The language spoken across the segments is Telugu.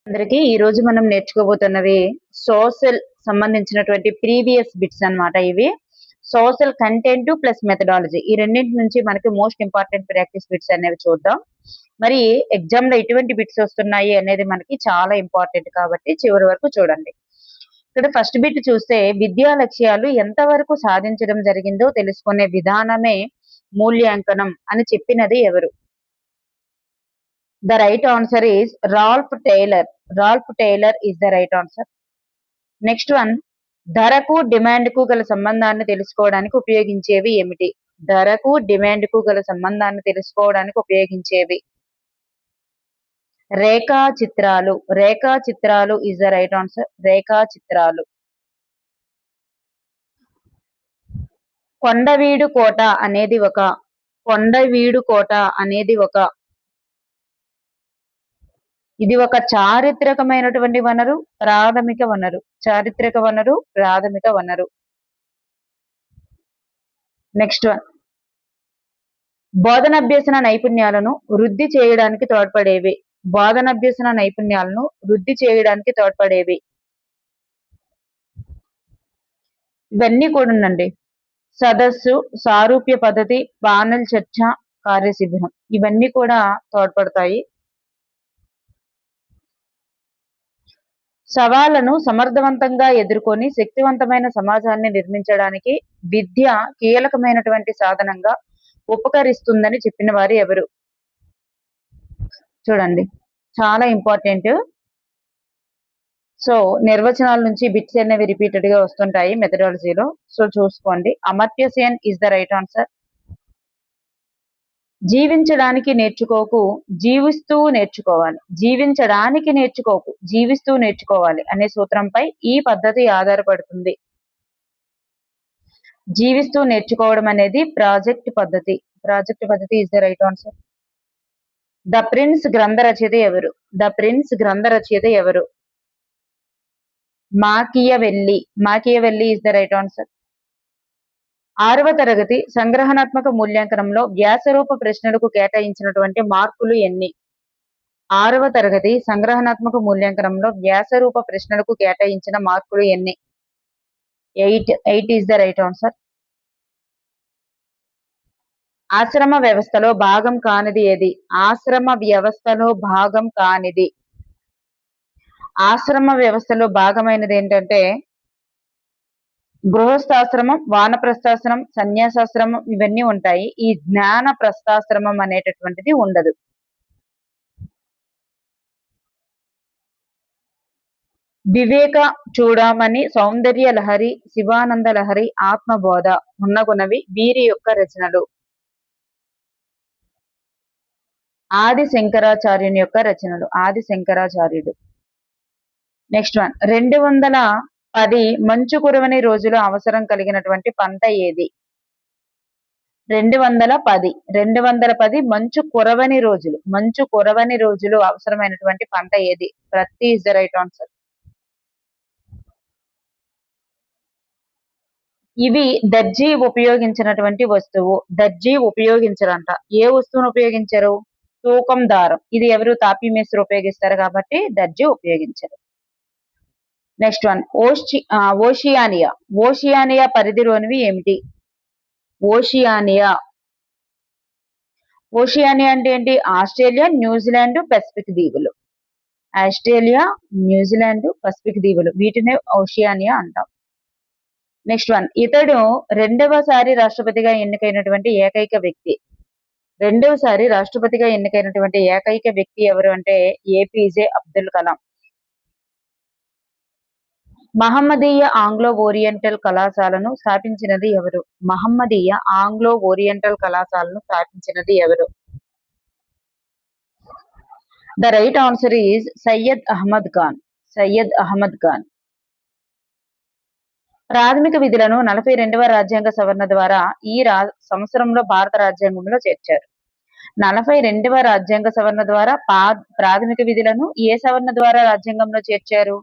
అందరికి ఈ రోజు మనం నేర్చుకోబోతున్నవి సోషల్ సంబంధించినటువంటి ప్రీవియస్ బిట్స్ అన్నమాట. ఇవి సోషల్ కంటెంట్ ప్లస్ మెథడాలజీ ఈ రెండింటి నుంచి మనకి మోస్ట్ ఇంపార్టెంట్ ప్రాక్టీస్ బిట్స్ అనేవి చూద్దాం. మరి ఎగ్జామ్ లో ఎటువంటి బిట్స్ వస్తున్నాయి అనేది మనకి చాలా ఇంపార్టెంట్ కాబట్టి చివరి వరకు చూడండి. ఇక్కడ ఫస్ట్ బిట్ చూస్తే విద్యా లక్ష్యాలు ఎంతవరకు సాధించడం జరిగిందో తెలుసుకునే విధానమే మూల్యాంకనం అని చెప్పినది ఎవరు? The right answer is Ralph Taylor. Ralph Taylor is the right answer. Next one, ధరకు డిమాండ్ కు గల సంబంధాన్ని తెలుసుకోవడానికి ఉపయోగించేవి ఏమిటి? ధరకు డిమాండ్ కు గల సంబంధాన్ని తెలుసుకోవడానికి ఉపయోగించేవి రేఖా చిత్రాలు. రేఖా చిత్రాలు is the right answer. రేఖా చిత్రాలు. కొండవీడు కోట అనేది ఒక కొండవీడు కోట అనేది ఇది ఒక చారిత్రకమైనటువంటి వనరు, ప్రాథమిక వనరు. చారిత్రక వనరు, ప్రాథమిక వనరు. నెక్స్ట్ వన్, బోధనాభ్యసన నైపుణ్యాలను వృద్ధి చేయడానికి తోడ్పడేవి. బోధనాభ్యసన నైపుణ్యాలను వృద్ధి చేయడానికి తోడ్పడేవి ఇవన్నీ కూడా ఉండండి. సదస్సు, సారూప్య పద్ధతి, పానల్ చర్చ, కార్యశిబిరం ఇవన్నీ కూడా తోడ్పడతాయి. సవాళ్లను సమర్థవంతంగా ఎదుర్కొని శక్తివంతమైన సమాజాన్ని నిర్మించడానికి విద్య కీలకమైనటువంటి సాధనంగా ఉపకరిస్తుందని చెప్పిన వారు ఎవరు? చూడండి, చాలా ఇంపార్టెంట్. సో నిర్వచనాల నుంచి బిట్స్ అనేవి రిపీటెడ్ గా వస్తుంటాయి మెథడాలజీలో. సో చూసుకోండి. Amartya Sen is the right answer. జీవించడానికి నేర్చుకోకు, జీవిస్తూ నేర్చుకోవాలి. జీవించడానికి నేర్చుకోకు, జీవిస్తూ నేర్చుకోవాలి అనే సూత్రంపై ఈ పద్ధతి ఆధారపడుతుంది. జీవిస్తూ నేర్చుకోవడం అనేది ప్రాజెక్ట్ పద్ధతి. ప్రాజెక్ట్ పద్ధతి is the right answer. The prince గ్రంథ రచయిత ఎవరు? ద ప్రిన్స్ గ్రంథ రచయిత ఎవరు? మాకియవెల్లి. మాకియవెల్లి ఇస్ ద రైట్ ఆన్సర్. 6వ తరగతి సంగ్రహణాత్మక మూల్యాంకనంలో వ్యాసరూప ప్రశ్నలకు కేటాయించినటువంటి మార్కులు ఎన్ని? 6వ తరగతి సంగ్రహణాత్మక మూల్యాంకనంలో వ్యాసరూప ప్రశ్నలకు కేటాయించిన మార్కులు ఎన్ని? 8. 8 ఈస్ ద రైట్ ఆన్సర్. ఆశ్రమ వ్యవస్థలో భాగం కానిది ఏది? ఆశ్రమ వ్యవస్థలో భాగం కానిది. ఆశ్రమ వ్యవస్థలో భాగమైనది ఏంటంటే గృహస్థాశ్రమం, వానప్రస్థాశ్రమం, సన్యాసాశ్రమం ఇవన్నీ ఉంటాయి. ఈ జ్ఞాన ప్రస్థాశ్రమం అనేటటువంటిది ఉండదు. వివేక చూడమని, సౌందర్య లహరి, శివానంద లహరి, ఆత్మబోధ ఉన్నగునవి వీరి యొక్క రచనలు. ఆది శంకరాచార్యుని యొక్క రచనలు. ఆది శంకరాచార్యుడు. నెక్స్ట్ వన్, 210 మంచు కురవని రోజులు అవసరం కలిగినటువంటి పంట ఏది? 210 మంచు కురవని రోజులు. మంచు కురవని రోజులు అవసరమైనటువంటి పంట ఏది? ప్రత్తి ఇస్ ద రైట్ ఆన్సర్. ఇవి దర్జీ ఉపయోగించినటువంటి వస్తువు. దర్జీ ఉపయోగించరంట. ఏ వస్తువును ఉపయోగించరు? తూకం దారం. ఇది ఎవరు? తాపీ మేస్త్రి ఉపయోగిస్తారు కాబట్టి దర్జీ ఉపయోగించరు. Next one, Oceania. ఓషియానియా పరిధిలోనివి ఏమిటి? ఓషియానియా. ఓషియానియా అంటే ఏంటి? ఆస్ట్రేలియా, న్యూజిలాండ్, పసిఫిక్ దీవులు. ఆస్ట్రేలియా, న్యూజిలాండ్, పసిఫిక్ దీవులు వీటినే ఓషియానియా అంటాం. నెక్స్ట్ వన్, ఇతడు 2వసారి రాష్ట్రపతిగా ఎన్నికైనటువంటి ఏకైక వ్యక్తి. 2వసారి రాష్ట్రపతిగా ఎన్నికైనటువంటి ఏకైక వ్యక్తి ఎవరు అంటే ఏపీజే అబ్దుల్ కలాం. మహమ్మదీయ ఆంగ్లో ఓరియంటల్ కళాశాలను స్థాపించినది ఎవరు? మహమ్మదీయ ఆంగ్లో ఓరియంటల్ కళాశాలను స్థాపించినది ఎవరు? The right answer is Syed Ahmed Khan. Syed Ahmed Khan. ప్రాథమిక విధులను 42వ రాజ్యాంగ సవరణ ద్వారా ఈ సంవత్సరంలో భారత రాజ్యాంగంలో చేర్చారు. 42వ రాజ్యాంగ సవరణ ద్వారా ప్రాథమిక విధులను ఏ సవరణ ద్వారా రాజ్యాంగంలో చేర్చారు?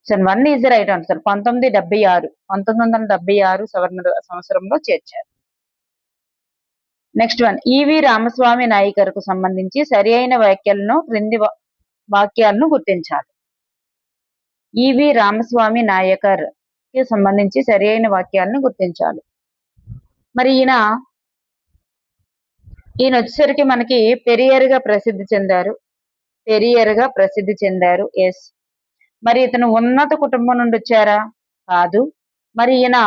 1 ఈజ్ ద రైట్ ఆన్సర్. 1976 సంవత్సరంలో చేర్చారు. నెక్స్ట్ వన్, ఈవి రామస్వామి నాయకర్కు సంబంధించి సరి అయిన వ్యాఖ్యలను క్రింది వాక్యాలను గుర్తించాలి. ఈవి రామస్వామి నాయకర్ కి సంబంధించి సరి అయిన వాక్యాలను గుర్తించాలి. మరి ఈయన వచ్చేసరికి మనకి పెరియర్ గా ప్రసిద్ధి చెందారు. ఎస్. మరి ఇతను ఉన్నత కుటుంబం నుండి వచ్చారా? కాదు. మరి ఈయన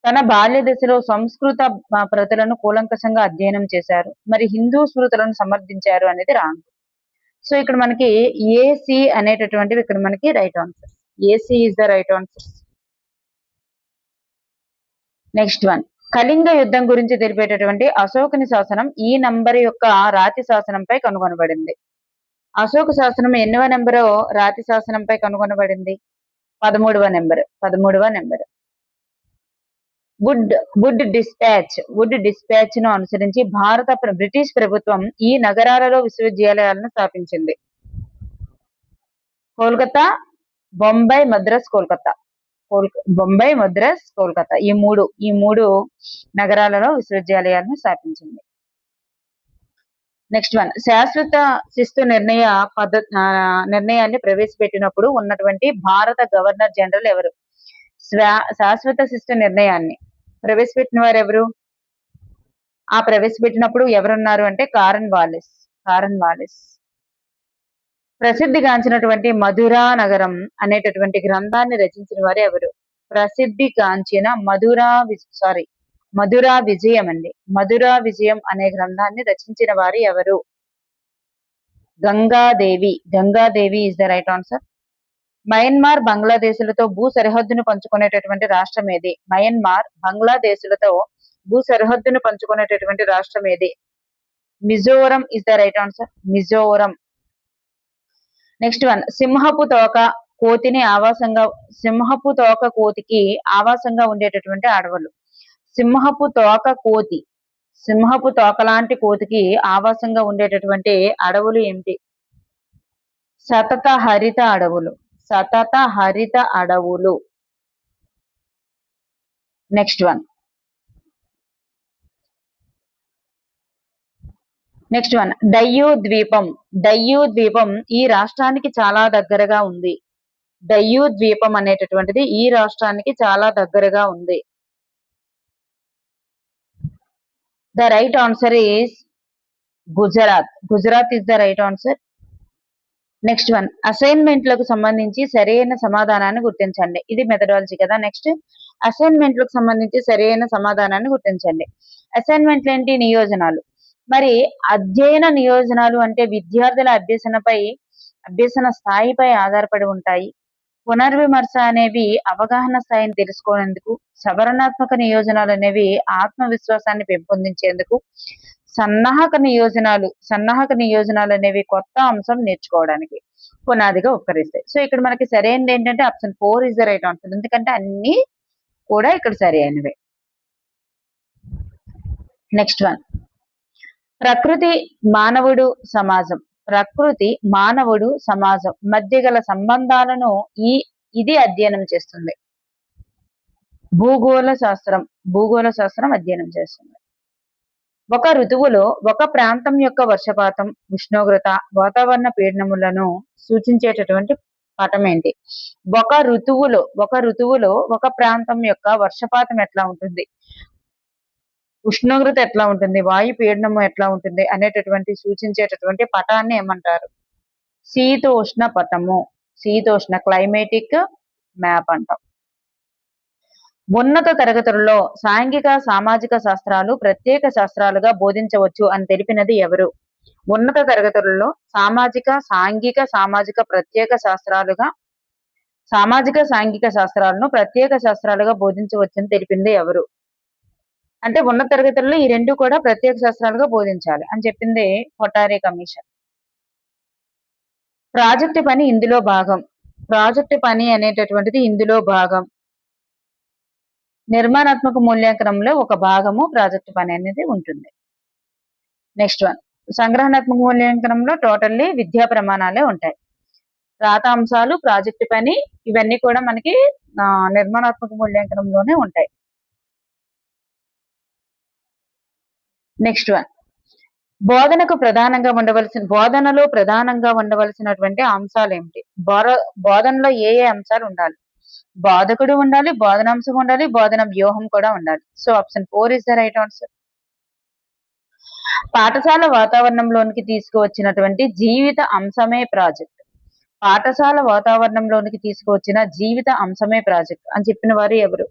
తన బాల్య దశలో సంస్కృత ప్రతులను కూలంకషంగా అధ్యయనం చేశారు. మరి హిందూ స్మృతులను సమర్థించారు అనేది రాంగ్. సో ఇక్కడ మనకి ఏసి అనేటటువంటివి ఇక్కడ మనకి right answer. AC is the right answer. Next one, Kalinga యుద్ధం గురించి తెలిపేటటువంటి అశోకుని శాసనం ఈ నంబర్ యొక్క రాతి శాసనంపై కనుగొనబడింది. అశోక శాసనం ఎన్నవ నెంబరో రాతి శాసనంపై కనుగొనబడింది? 13వ నెంబర్. వుడ్ డిస్పాచ్ ను అనుసరించి బ్రిటిష్ ప్రభుత్వం ఈ నగరాలలో విశ్వవిద్యాలయాలను స్థాపించింది. కోల్కతా, బొంబాయి, మద్రాస్, కోల్కతా ఈ మూడు నగరాలలో విశ్వవిద్యాలయాలను స్థాపించింది. నెక్స్ట్ వన్, శాశ్వత శిస్తు నిర్ణయాన్ని ప్రవేశపెట్టినప్పుడు ఉన్నటువంటి భారత గవర్నర్ జనరల్ ఎవరు? శాశ్వత శిస్తు నిర్ణయాన్ని ప్రవేశపెట్టిన వారు ఎవరు? ప్రవేశపెట్టినప్పుడు ఎవరున్నారు అంటే కారన్ వాలిస్. ప్రసిద్ధిగాంచినటువంటి మధురా నగరం అనేటటువంటి గ్రంథాన్ని రచించిన వారు ఎవరు? ప్రసిద్ధిగాంచిన మధురా విజయం అనే గ్రంథాన్ని రచించిన వారు ఎవరు? Gangadevi is the right answer. Myanmar బంగ్లాదేశులతో భూ సరిహద్దును పంచుకునేటటువంటి రాష్ట్రం ఏది? బంగ్లాదేశులతో భూ సరిహద్దును పంచుకునేటటువంటి రాష్ట్రం ఏది? Mizoram is the right answer. Next one, సింహపు తోక కోతికి ఆవాసంగా ఉండేటటువంటి అడవులు. సింహపు తోక లాంటి కోతికి ఆవాసంగా ఉండేటటువంటి అడవులు ఏమిటి? సతత హరిత అడవులు. నెక్స్ట్ వన్, డయ్యూ ద్వీపం ఈ రాష్ట్రానికి చాలా దగ్గరగా ఉంది. డయ్యూ ద్వీపం అనేటటువంటిది ఈ రాష్ట్రానికి చాలా దగ్గరగా ఉంది. The right answer is Gujarat is the right answer. Next one, అసైన్మెంట్లకు సంబంధించి సరైన సమాధానాన్ని గుర్తించండి. ఇది మెథడాలజీ కదా. నెక్స్ట్, అసైన్మెంట్లకు సంబంధించి సరైన సమాధానాన్ని గుర్తించండి. అసైన్మెంట్లు ఏంటి? నియోజనాలు. మరి అధ్యయన నియోజనాలు అంటే విద్యార్థుల అభ్యసన స్థాయిపై ఆధారపడి ఉంటాయి. పునర్విమర్శ అనేవి అవగాహన స్థాయిని తెలుసుకోవడానికి. సవరణాత్మక నియోజనాలు అనేవి ఆత్మవిశ్వాసాన్ని పెంపొందించేందుకు. సన్నాహక నియోజనాలు అనేవి కొత్త అంశం నేర్చుకోవడానికి పునాదిగా ఉపకరిస్తాయి. సో ఇక్కడ మనకి సరైనది ఏంటంటే option 4 is the right answer. ఎందుకంటే అన్ని కూడా ఇక్కడ సరి అయినవే. నెక్స్ట్ వన్, ప్రకృతి మానవుడు సమాజం మధ్య గల సంబంధాలను ఇది అధ్యయనం చేస్తుంది. భూగోళ శాస్త్రం అధ్యయనం చేస్తుంది. ఒక ఋతువులో ఒక ప్రాంతం యొక్క వర్షపాతం, ఉష్ణోగ్రత, వాతావరణ పీడనములను సూచించేటటువంటి పటం ఏంటి? ఒక ఋతువులో ఒక ప్రాంతం యొక్క వర్షపాతం ఎట్లా ఉంటుంది, ఉష్ణోగ్రత ఎట్లా ఉంటుంది, వాయు పీడనము ఎట్లా ఉంటుంది అనేటటువంటి సూచించేటటువంటి పటాన్ని ఏమంటారు? శీతోష్ణ క్లైమేటిక్ మ్యాప్ అంటాం. ఉన్నత తరగతులలో సాంఘిక సామాజిక శాస్త్రాలు ప్రత్యేక శాస్త్రాలుగా బోధించవచ్చు అని తెలిపినది ఎవరు? ఉన్నత తరగతులలో సాంఘిక ప్రత్యేక సాంఘిక శాస్త్రాలను ప్రత్యేక శాస్త్రాలుగా బోధించవచ్చని తెలిపింది ఎవరు? అంటే ఉన్నత తరగతుల్లో ఈ రెండు కూడా ప్రత్యేక శాస్త్రాలుగా బోధించాలి అని చెప్పింది కొఠారి కమిషన్. ప్రాజెక్టు పని అనేటటువంటిది ఇందులో భాగం. నిర్మాణాత్మక మూల్యాంకనంలో ఒక భాగము ప్రాజెక్టు పని అనేది ఉంటుంది. నెక్స్ట్ వన్, సంగ్రహణాత్మక మూల్యాంకనంలో టోటల్లీ విద్యా ప్రమాణాలే ఉంటాయి. రాత అంశాలు, ప్రాజెక్టు పని ఇవన్నీ కూడా మనకి నిర్మాణాత్మక మూల్యాంకనంలోనే ఉంటాయి. నెక్స్ట్ వన్, బోధనలో ప్రధానంగా ఉండవలసినటువంటి అంశాలు ఏమిటి? బోధనలో ఏ ఏ అంశాలు ఉండాలి? బోధకుడు ఉండాలి, బోధనాంశం ఉండాలి, బోధన వ్యూహం కూడా ఉండాలి. So option 4 is the right answer. పాఠశాల వాతావరణంలోనికి తీసుకువచ్చినటువంటి జీవిత అంశమే ప్రాజెక్ట్. పాఠశాల వాతావరణంలోనికి తీసుకువచ్చిన జీవిత అంశమే ప్రాజెక్ట్ అని చెప్పిన వారు ఎవరు?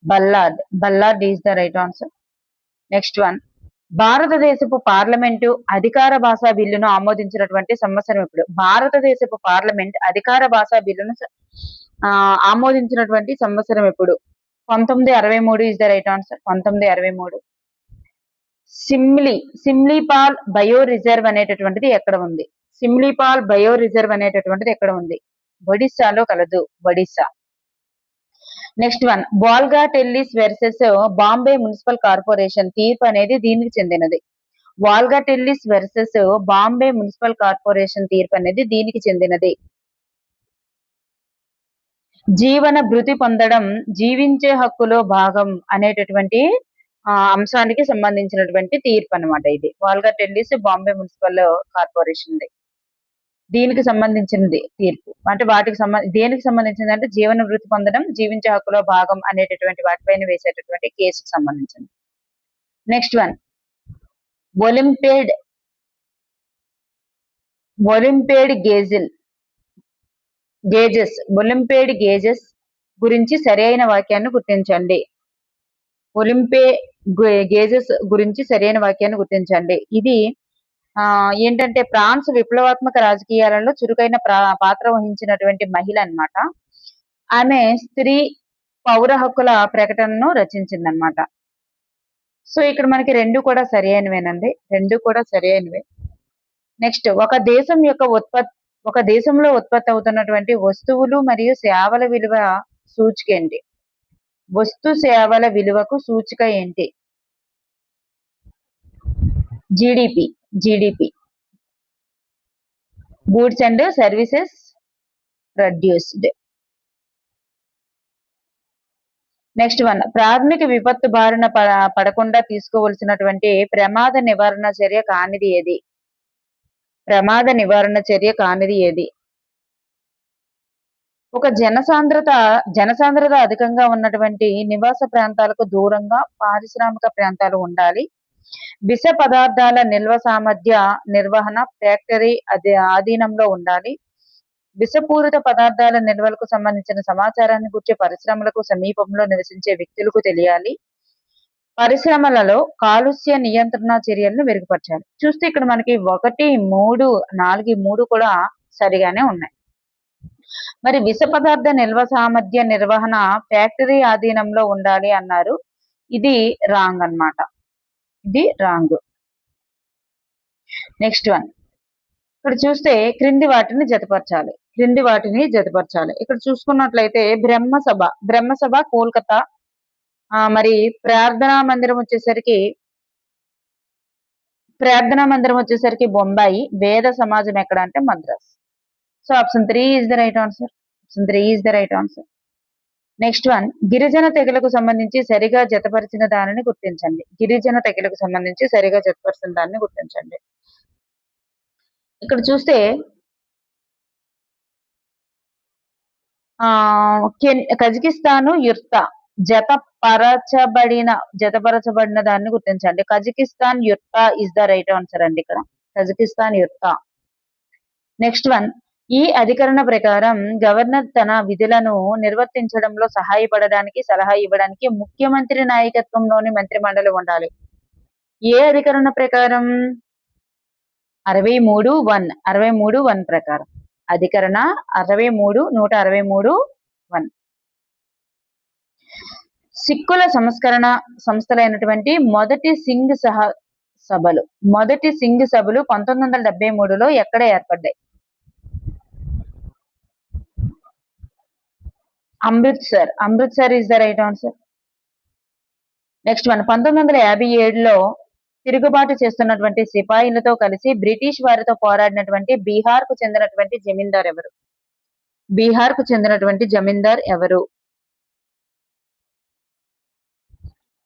Ballard is the right answer. Next one, భారతదేశపు పార్లమెంటు అధికార భాషా బిల్లును ఆమోదించినటువంటి సంవత్సరం ఎప్పుడు? భారతదేశపు పార్లమెంట్ అధికార భాషా బిల్లును ఆమోదించినటువంటి సంవత్సరం ఎప్పుడు? 1963 is the right answer. 1963. Simlipal bio reserve అనేటటువంటిది ఎక్కడ ఉంది? సిమ్లీపాల్ బయో రిజర్వ్ అనేటటువంటిది ఎక్కడ ఉంది? ఒడిస్సాలో కలదు. Odisha. Next one, వాల్గా టెల్లిస్ versus Bombay municipal corporation తీర్పు అనేది దీనికి చెందినది. వాల్గా టెల్లిస్ వర్సెస్ బాంబే మున్సిపల్ కార్పొరేషన్ తీర్పు అనేది దీనికి చెందినది. జీవన భృతి పొందడం జీవించే హక్కులో భాగం అనేటటువంటి అంశానికి సంబంధించినటువంటి తీర్పు అనమాట ఇది. వాల్గా టెల్లిస్ బాంబే మున్సిపల్ కార్పొరేషన్ దీనికి సంబంధించింది తీర్పు. అంటే దేనికి సంబంధించింది అంటే జీవన వృత్తి పొందడం జీవించే హక్కులో భాగం అనేటటువంటి వాటిపైన వేసేటటువంటి కేసుకు సంబంధించింది. నెక్స్ట్ వన్, ఒలింపియాడ్ గేజెస్ గురించి సరైన వాక్యాన్ని గుర్తించండి. గేజెస్ గురించి సరైన వాక్యాన్ని గుర్తించండి. ఇది ఏంటంటే ఫ్రాన్స్ విప్లవాత్మక రాజకీయాలలో చురుకైన పాత్ర వహించినటువంటి మహిళ అన్నమాట. ఆమె స్త్రీ పౌర హక్కుల ప్రకటనను రచించిందనమాట. సో ఇక్కడ మనకి రెండు కూడా సరైనవేనండి. రెండు కూడా సరైనవే. నెక్స్ట్, ఒక దేశంలో ఉత్పత్తి అవుతున్నటువంటి వస్తువులు మరియు సేవల విలువ సూచిక ఏంటి? వస్తు సేవల విలువకు సూచిక ఏంటి? GDP. Goods and services produced. Next one, ప్రాథమిక విపత్తు బారిన పడకుండా తీసుకోవలసినటువంటి ప్రమాద నివారణ చర్య కానిది ఏది? ప్రమాద నివారణ చర్య కానిది ఏది? ఒక జనసాంద్రత అధికంగా ఉన్నటువంటి నివాస ప్రాంతాలకు దూరంగా పారిశ్రామిక ప్రాంతాలు ఉండాలి. విష పదార్థాల నిల్వ సామర్థ్య నిర్వహణ ఫ్యాక్టరీ ఆధీనంలో ఉండాలి. విషపూరిత పదార్థాల నిల్వలకు సంబంధించిన సమాచారాన్ని గురించి పరిశ్రమలకు సమీపంలో నివసించే వ్యక్తులకు తెలియాలి. పరిశ్రమలలో కాలుష్య నియంత్రణ చర్యలను మెరుగుపరచాలి. చూస్తే ఇక్కడ మనకి 1, 3, 4 3 కూడా సరిగానే ఉన్నాయి. మరి విష పదార్థ నిల్వ సామర్థ్య నిర్వహణ ఫ్యాక్టరీ ఆధీనంలో ఉండాలి అన్నారు. ఇది రాంగ్ అన్నమాట. ఇది రాంగ్. నెక్స్ట్ వన్, ఇక్కడ చూస్తే క్రింది వాటిని జతపరచాలి. ఇక్కడ చూసుకున్నట్లయితే బ్రహ్మసభ కోల్కతా, మరి ప్రార్థనా మందిరం వచ్చేసరికి బొంబాయి, వేద సమాజం ఎక్కడ అంటే Madras. So option 3 is the right answer. Next one, గిరిజన తెగలకు సంబంధించి సరిగా జతపరిచిన దానిని గుర్తించండి. ఇక్కడ చూస్తే కజకిస్తాను యుర్తా జతపరచబడిన దాన్ని గుర్తించండి. కజకిస్తాన్ యుర్తా ఇస్ ద రైట్ ఆన్సర్ అండి ఇక్కడ. కజకిస్తాన్ యుర్తా. నెక్స్ట్ వన్, ఈ అధికరణ ప్రకారం గవర్నర్ తన విధులను నిర్వర్తించడంలో సహాయపడడానికి సలహా ఇవ్వడానికి ముఖ్యమంత్రి నాయకత్వంలోని మంత్రిమండలి ఉండాలి. ఏ అధికరణ ప్రకారం? 63(1) ప్రకారం. అధికరణ 163(1). సిక్కుల సంస్కరణ సంస్థలైనటువంటి మొదటి సింగ్ సభలు 1973లో ఎక్కడ ఏర్పడ్డాయి? Amritsar is the right answer. Next one, 1957లో తిరుగుబాటు చేస్తున్నటువంటి సిపాయిలతో కలిసి బ్రిటిష్ వారితో పోరాడినటువంటి బీహార్ కు చెందినటువంటి జమీందార్ ఎవరు?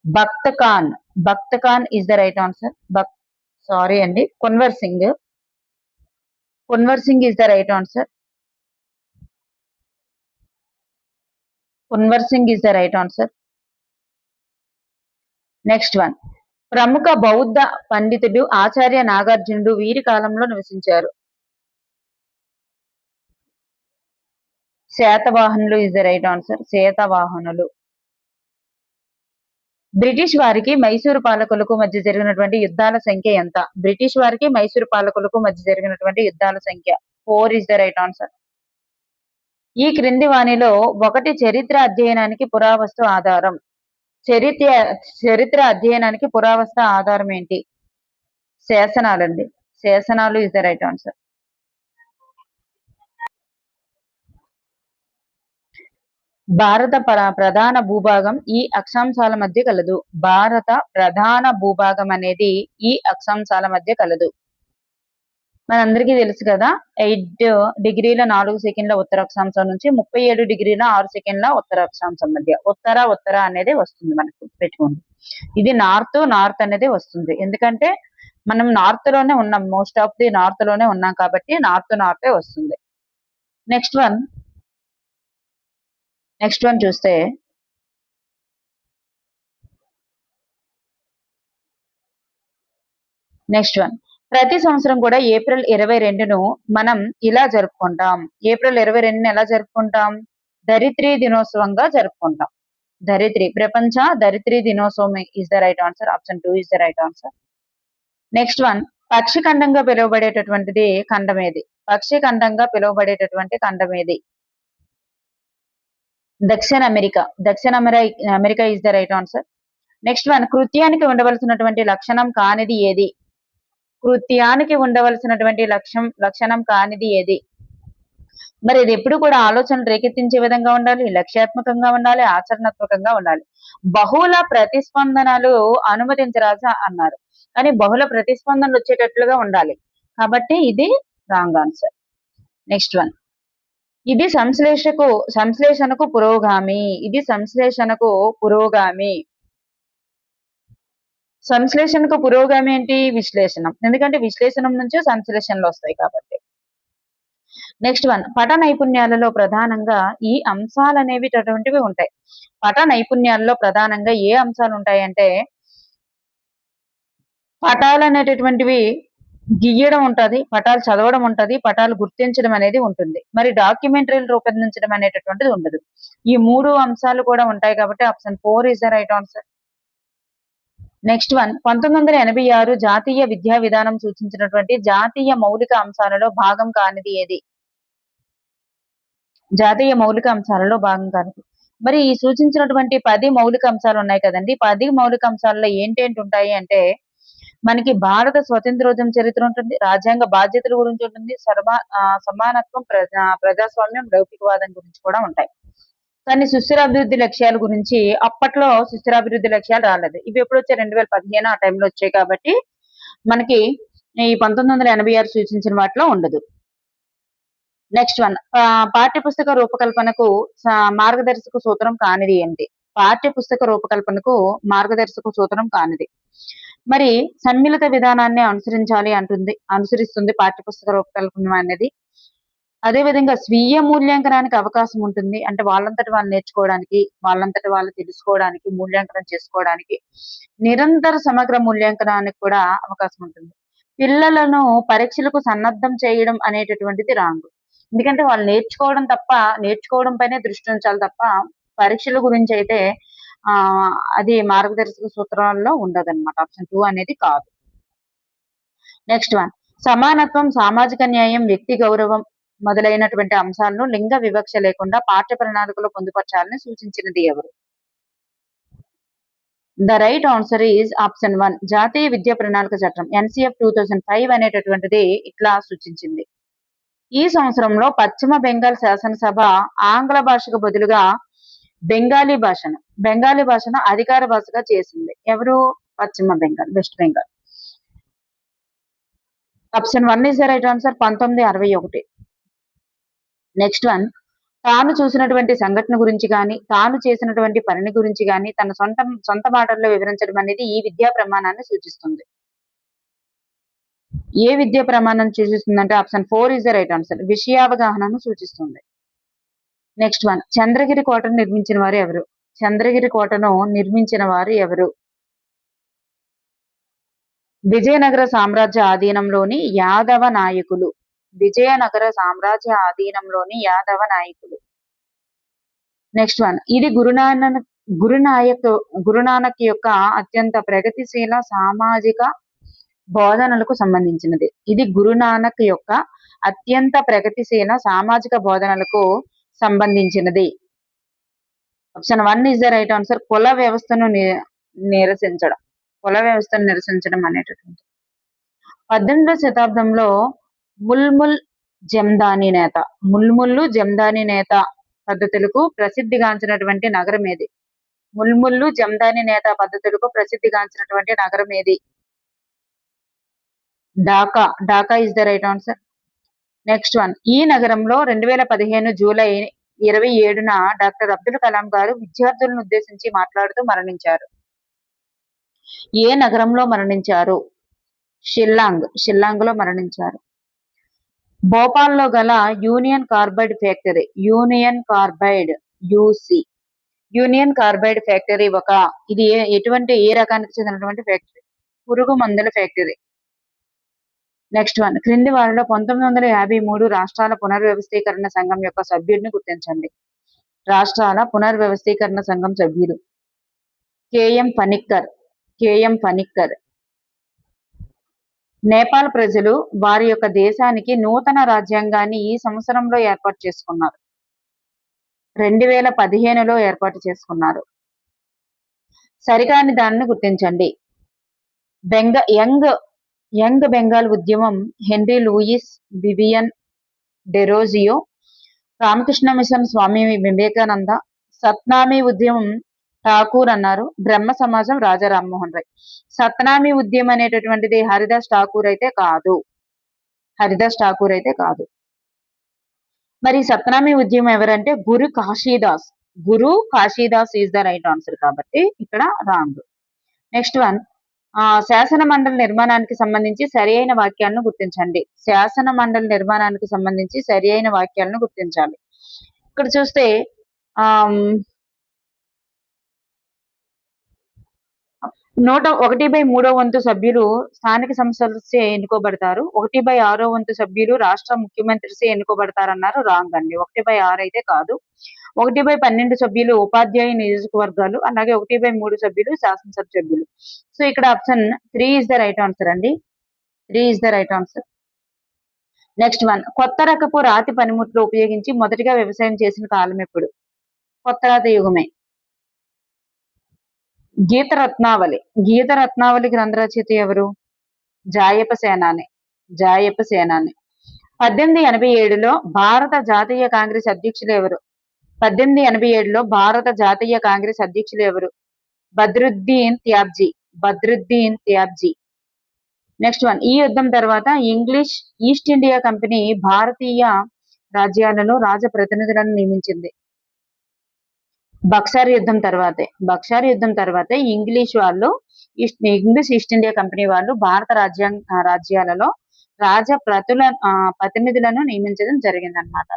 Bakht Khan is the right answer. Sorry అండి, Kunwar Singh is the right answer. Kunwar Singh is the right answer. Next one, ప్రముఖ బౌద్ధ పండితుడు ఆచార్య నాగార్జునుడు వీరి కాలంలో నివసించారు. శాతవాహనులు ఇస్ ద రైట్ ఆన్సర్. శాతవాహనులు. బ్రిటిష్ వారికి మైసూరు పాలకులకు మధ్య జరిగినటువంటి యుద్ధాల సంఖ్య ఎంత? బ్రిటిష్ వారికి మైసూరు పాలకులకు మధ్య జరిగినటువంటి యుద్ధాల సంఖ్య 4 ఇస్ ద రైట్ ఆన్సర్. ఈ క్రింది వాణిలో ఒకటి చరిత్ర అధ్యయనానికి పురావస్తు ఆధారం. చరిత్ర అధ్యయనానికి పురావస్తు ఆధారం ఏంటి? శాసనాలండి. శాసనాలు ఇస్ ద రైట్ ఆన్సర్. భారత ప్రధాన భూభాగం ఈ అక్షాంశాల మధ్య కలదు. భారత ప్రధాన భూభాగం అనేది ఈ అక్షాంశాల మధ్య కలదు. మనందరికీ తెలుసు కదా, 8 డిగ్రీల 4 సెకండ్ల ఉత్తర అక్షాంశం నుంచి 37 డిగ్రీల 6 సెకండ్ల ఉత్తర అక్షాంశం మధ్య ఉత్తర అనేది వస్తుంది. మనకు పెట్టుకోండి, ఇది నార్త్ అనేది వస్తుంది. ఎందుకంటే మనం నార్త్ లోనే ఉన్నాం, మోస్ట్ ఆఫ్ ది నార్త్ లోనే ఉన్నాం కాబట్టి నార్తే వస్తుంది. నెక్స్ట్ వన్ చూస్తే ప్రతి సంవత్సరం కూడా ఏప్రిల్ 22ను మనం ఇలా జరుపుకుంటాం. ఏప్రిల్ 22ని ఎలా జరుపుకుంటాం? ధరిత్రీ దినోత్సవంగా జరుపుకుంటాం. ప్రపంచ ధరిత్రీ దినోత్సవం is the right answer. Option 2 is the right answer. Next one, పక్షి ఖండంగా పిలువబడేటటువంటిది ఖండం ఏది? పక్షి ఖండంగా పిలువబడేటటువంటి ఖండం ఏది? దక్షిణ America is the right answer. Next one, కృత్యానికి ఉండవలసినటువంటి లక్షణం కానిది ఏది? కృత్యానికి ఉండవలసినటువంటి లక్షణం కానిది ఏది? మరి ఇది ఎప్పుడు కూడా ఆలోచనలు రేకెత్తించే విధంగా ఉండాలి, లక్ష్యాత్మకంగా ఉండాలి, ఆచరణాత్మకంగా ఉండాలి. బహుళ ప్రతిస్పందనలు అనుమతించరాజా అన్నారు, కానీ బహుళ ప్రతిస్పందనలు వచ్చేటట్లుగా ఉండాలి. కాబట్టి ఇది రాంగ్ ఆన్సర్. నెక్స్ట్ వన్, ఇది సంశ్లేషణకు పురోగామి. సంశ్లేషణకు పురోగామి ఏంటి? విశ్లేషణం. ఎందుకంటే విశ్లేషణం నుంచి సంశ్లేషణలు వస్తాయి కాబట్టి. నెక్స్ట్ వన్, పట నైపుణ్యాలలో ప్రధానంగా ఈ అంశాలు అనేవి ఉంటాయి. పట నైపుణ్యాలలో ప్రధానంగా ఏ అంశాలు ఉంటాయి అంటే, పటాలు అనేటటువంటివి గీయడం ఉంటది, పటాలు చదవడం ఉంటది, పటాలు గుర్తించడం అనేది ఉంటుంది. మరి డాక్యుమెంటరీలు రూపొందించడం అనేటటువంటిది ఉండదు. ఈ 3 అంశాలు కూడా ఉంటాయి కాబట్టి option 4 is the right answer. Next one, 1986 జాతీయ విద్యా విధానం సూచించినటువంటి జాతీయ మౌలిక అంశాలలో భాగం కానిది ఏది? జాతీయ మౌలిక అంశాలలో భాగం కానిది. మరి ఈ సూచించినటువంటి 10 మౌలిక అంశాలు ఉన్నాయి కదండి. 10 మౌలిక అంశాలలో ఏంటేంటి ఉంటాయి అంటే, మనకి భారత స్వతంత్రోద్యమ చరిత్ర ఉంటుంది, రాజ్యాంగ బాధ్యతల గురించి ఉంటుంది, సమానత్వం, ప్రజాస్వామ్యం, లౌకికవాదం గురించి కూడా ఉంటాయి. కానీ సుస్థిరాభివృద్ధి లక్ష్యాల గురించి అప్పట్లో సుస్థిరాభివృద్ధి లక్ష్యాలు రాలేదు. ఇవి ఎప్పుడు వచ్చాయి? 2015 ఆ టైంలో వచ్చాయి కాబట్టి మనకి ఈ 1986 సూచించిన వాటిలో ఉండదు. నెక్స్ట్ వన్, పాఠ్యపుస్తక రూపకల్పనకు మార్గదర్శక సూత్రం కానిది ఏంటి? పాఠ్యపుస్తక రూపకల్పనకు మార్గదర్శక సూత్రం కానిది. మరి సమ్మిళిత విధానాన్ని అనుసరిస్తుంది పాఠ్యపుస్తక రూపకల్పన అనేది. అదేవిధంగా స్వీయ మూల్యాంకనానికి అవకాశం ఉంటుంది. అంటే వాళ్ళంతటి వాళ్ళు నేర్చుకోవడానికి, వాళ్ళంతటి వాళ్ళు తెలుసుకోవడానికి, మూల్యాంకనం చేసుకోవడానికి, నిరంతర సమగ్ర మూల్యాంకనానికి కూడా అవకాశం ఉంటుంది. పిల్లలను పరీక్షలకు సన్నద్ధం చేయడం అనేటటువంటిది రాంగ్. ఎందుకంటే వాళ్ళు నేర్చుకోవడం పైనే దృష్టి ఉంచాలి తప్ప పరీక్షల గురించి అయితే అది మార్గదర్శక సూత్రాల్లో ఉండదన్నమాట. ఆప్షన్ 2 అనేది కాదు. నెక్స్ట్ వన్, సమానత్వం, సామాజిక న్యాయం, వ్యక్తి గౌరవం మొదలైనటువంటి అంశాలను లింగ వివక్ష లేకుండా పాఠ్య ప్రణాళికలో పొందుపరచాలని సూచించినది ఎవరు? The right answer is option 1, జాతీయ విద్యా ప్రణాళిక చట్టం NCF 2005 అనేటటువంటిది ఇట్లా సూచించింది. ఈ సంవత్సరంలో పశ్చిమ బెంగాల్ శాసనసభ ఆంగ్ల భాషకు బదులుగా బెంగాలీ భాషను అధికార భాషగా చేసింది. ఎవరు? పశ్చిమ Bengal, west Bengal. Option 1 is the right answer. 1961. Next one, తాను చూసినటువంటి సంఘటన గురించి గాని, తాను చేసినటువంటి పనిని గురించి గాని, తన సొంత మాటల్లో వివరించడం అనేది ఈ విద్యా ప్రమాణాన్ని సూచిస్తుంది. ఏ విద్యా ప్రమాణం సూచిస్తుందంటే option 4 is the right answer. విషయావగాహనను సూచిస్తుంది. నెక్స్ట్ వన్, చంద్రగిరి కోటను నిర్మించిన వారు ఎవరు? చంద్రగిరి కోటను నిర్మించిన వారు ఎవరు? విజయనగర సామ్రాజ్య ఆధీనంలోని యాదవ నాయకులు. విజయనగర సామ్రాజ్య ఆధీనంలోని యాదవ నాయకులు. నెక్స్ట్ వన్, ఇది గురునానక్ యొక్క అత్యంత ప్రగతిశీల సామాజిక బోధనలకు సంబంధించినది. ఇది గురునానక్ యొక్క అత్యంత ప్రగతిశీల సామాజిక బోధనలకు సంబంధించినది. Option 1 is the right answer. కుల వ్యవస్థను నిరసించడం. కుల వ్యవస్థను నిరసించడం అనేటటువంటి 18వ శతాబ్దంలో ముల్ముల్ జందాని నేత జందాని నేత పద్ధతులకు ప్రసిద్ధిగాంచినటువంటి నగరం ఏది? ముల్ముల్లు జందాని నేత పద్ధతులకు ప్రసిద్ధిగాంచినటువంటి నగరం ఏది? Dhaka is the right answer. Next one, ఈ నగరంలో 2015 జూలై 27న డాక్టర్ అబ్దుల్ కలాం గారు విద్యార్థులను ఉద్దేశించి మాట్లాడుతూ మరణించారు. ఏ నగరంలో మరణించారు? షిల్లాంగ్ లో మరణించారు. భోపాల్లో గల union carbide factory, union carbide factory ఇది ఏ రకానికి చెందినటువంటి ఫ్యాక్టరీ? పురుగు మందుల ఫ్యాక్టరీ. నెక్స్ట్ వన్, క్రింది వారిలో 1953 రాష్ట్రాల పునర్వ్యవస్థీకరణ సంఘం యొక్క సభ్యుడిని గుర్తించండి. రాష్ట్రాల పునర్వ్యవస్థీకరణ సంఘం సభ్యులు కేఎం ఫణిక్కర్. నేపాల్ ప్రజలు వారి యొక్క దేశానికి నూతన రాజ్యాంగాన్ని ఈ సంవత్సరంలో ఏర్పాటు చేసుకున్నారు. 2015లో ఏర్పాటు చేసుకున్నారు. సరికాని దానిని గుర్తించండి. యంగ్ బెంగాల్ ఉద్యమం Henry Louis Vivian Derozio, Ramakrishna mission Swami Vivekananda, Satnami ఉద్యమం ఠాకూర్ అన్నారు, బ్రహ్మ సమాజం రాజా రామ్మోహన్ రాయ్. సత్నామీ ఉద్యమం అనేటటువంటిది హరిదాస్ ఠాకూర్ అయితే కాదు. మరి సత్నామీ ఉద్యమం ఎవరంటే గురు కాశీదాస్ ఈజ్ ద రైట్ ఆన్సర్ కాబట్టి ఇక్కడ రాంగ్. నెక్స్ట్ వన్, శాసన మండలి నిర్మాణానికి సంబంధించి సరి అయిన వాక్యాలను గుర్తించండి. శాసన మండలి నిర్మాణానికి సంబంధించి సరి అయిన వాక్యాలను గుర్తించాలి. ఇక్కడ చూస్తే 1/3 వంతు సభ్యులు స్థానిక సంస్థలచే ఎన్నుకోబడతారు. 1/6 వంతు సభ్యులు రాష్ట్ర ముఖ్యమంత్రిచే ఎన్నుకోబడతారన్నారు. రాంగ్ అండి. 1/6 అయితే కాదు. 1/12 సభ్యులు ఉపాధ్యాయ నియోజకవర్గాలు, అలాగే 1/3 సభ్యులు శాసనసభ సభ్యులు. సో ఇక్కడ option 3 is the right answer అండి. 3 is the right answer. Next one, కొత్త రకపు రాతి పనిముట్లు ఉపయోగించి మొదటిగా వ్యవసాయం చేసిన కాలం ఎప్పుడు? కొత్త రాతి యుగమే. గీత రత్నావళి గ్రంథ రచయిత ఎవరు? జాయప సేనాని. 1887లో భారత జాతీయ కాంగ్రెస్ అధ్యక్షులు ఎవరు? 1887లో భారత జాతీయ కాంగ్రెస్ అధ్యక్షులు ఎవరు? బద్రుద్దీన్ త్యాబ్జీ. నెక్స్ట్ వన్, ఈ యుద్ధం తర్వాత ఇంగ్లీష్ ఈస్ట్ ఇండియా కంపెనీ భారతీయ రాజ్యాలలో రాజప్రతినిధులను నియమించింది. బక్సార్ యుద్ధం తర్వాతే ఇంగ్లీష్ ఈస్ట్ ఇండియా కంపెనీ వాళ్ళు భారత రాజ్యాలలో ప్రతినిధులను నియమించడం జరిగిందనమాట.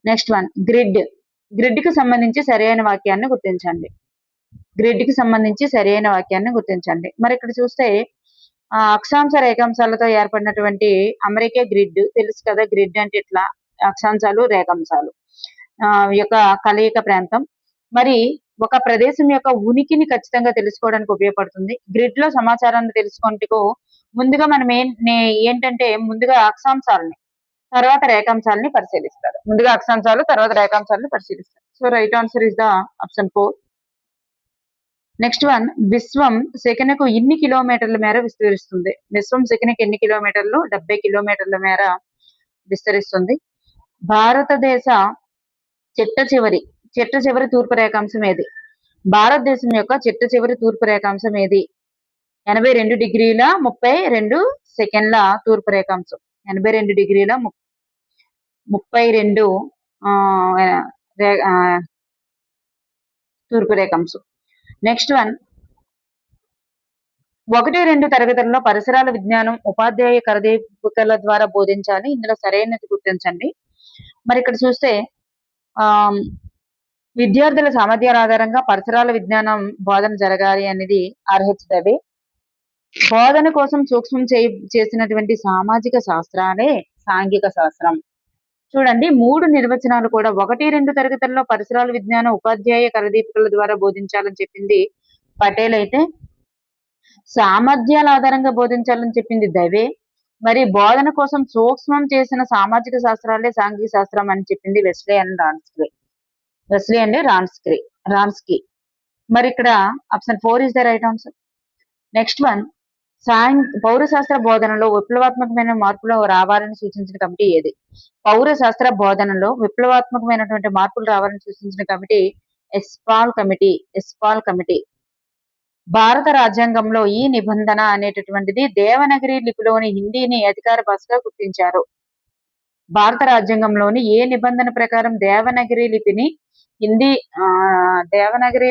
నెక్స్ట్ వన్, గ్రిడ్ కి సంబంధించి సరైన వాక్యాన్ని గుర్తించండి. మరి ఇక్కడ చూస్తే అక్షాంశ రేఖాంశాలతో ఏర్పడినటువంటి అమెరికా గ్రిడ్ తెలుసు కదా. గ్రిడ్ అంటే ఇట్లా అక్షాంశాలు రేఖాంశాలు యొక్క కలయిక ప్రాంతం. మరి ఒక ప్రదేశం యొక్క ఉనికిని ఖచ్చితంగా తెలుసుకోవడానికి ఉపయోగపడుతుంది. గ్రిడ్ లో సమాచారాన్ని తెలుసుకుంటూ ముందుగా మనం ఏంటంటే ముందుగా అక్షాంశాలని తర్వాత రేఖాంశాలని పరిశీలిస్తారు. So right answer is the option 4. Next one, విశ్వం సెకనుకు ఎన్ని కిలోమీటర్ల మేర విస్తరిస్తుంది? విశ్వం సెకనుకు ఎన్ని కిలోమీటర్లు? 70 కిలోమీటర్ల మేర విస్తరిస్తుంది. భారతదేశ చిట్ట చివరి తూర్పు రేఖాంశం ఏది? భారతదేశం యొక్క చిట్ట చివరి తూర్పు రేఖాంశం ఏది? 82 డిగ్రీల 32 సెకండ్ల తూర్పు రేఖాంశం. 82 డిగ్రీల 32 తూర్పు రేఖాంశం. నెక్స్ట్ వన్, 1-2 తరగతుల్లో పరిసరాల విజ్ఞానం ఉపాధ్యాయ కరదీపికల ద్వారా బోధించాలి. ఇందులో సరైనది గుర్తించండి. మరి ఇక్కడ చూస్తే విద్యార్థుల సామర్థ్యాల ఆధారంగా పరిసరాల విజ్ఞానం బోధన జరగాలి అనేది అర్హత. బోధన కోసం సూక్ష్మం చేసినటువంటి సామాజిక శాస్త్రాలే సాంఘిక శాస్త్రం. చూడండి, 3 నిర్వచనాలు కూడా 1-2 తరగతుల్లో పరిసరాల విజ్ఞానం ఉపాధ్యాయ కరదీపికల ద్వారా బోధించాలని చెప్పింది పటేల్ అయితే, సామర్థ్యాల ఆధారంగా బోధించాలని చెప్పింది దవే, మరి బోధన కోసం సూక్ష్మం చేసిన సామాజిక శాస్త్రాలే సాంఘిక శాస్త్రం అని చెప్పింది వెస్లీ అండ్ రాన్స్కీ. మరి ఇక్కడ option 4 is the right answer. Next one, పౌరశాస్త్ర బోధనలో విప్లవాత్మకమైన మార్పులు రావాలని సూచించిన కమిటీ ఏది? పౌరశాస్త్ర బోధనలో విప్లవాత్మకమైనటువంటి మార్పులు రావాలని సూచించిన కమిటీ ఎస్పాల్ కమిటీ. భారత రాజ్యాంగంలో ఈ నిబంధన అనేటటువంటిది దేవనగరి లిపిలోని హిందీని అధికార భాషగా గుర్తించారు. భారత రాజ్యాంగంలోని ఏ నిబంధన ప్రకారం దేవనగరి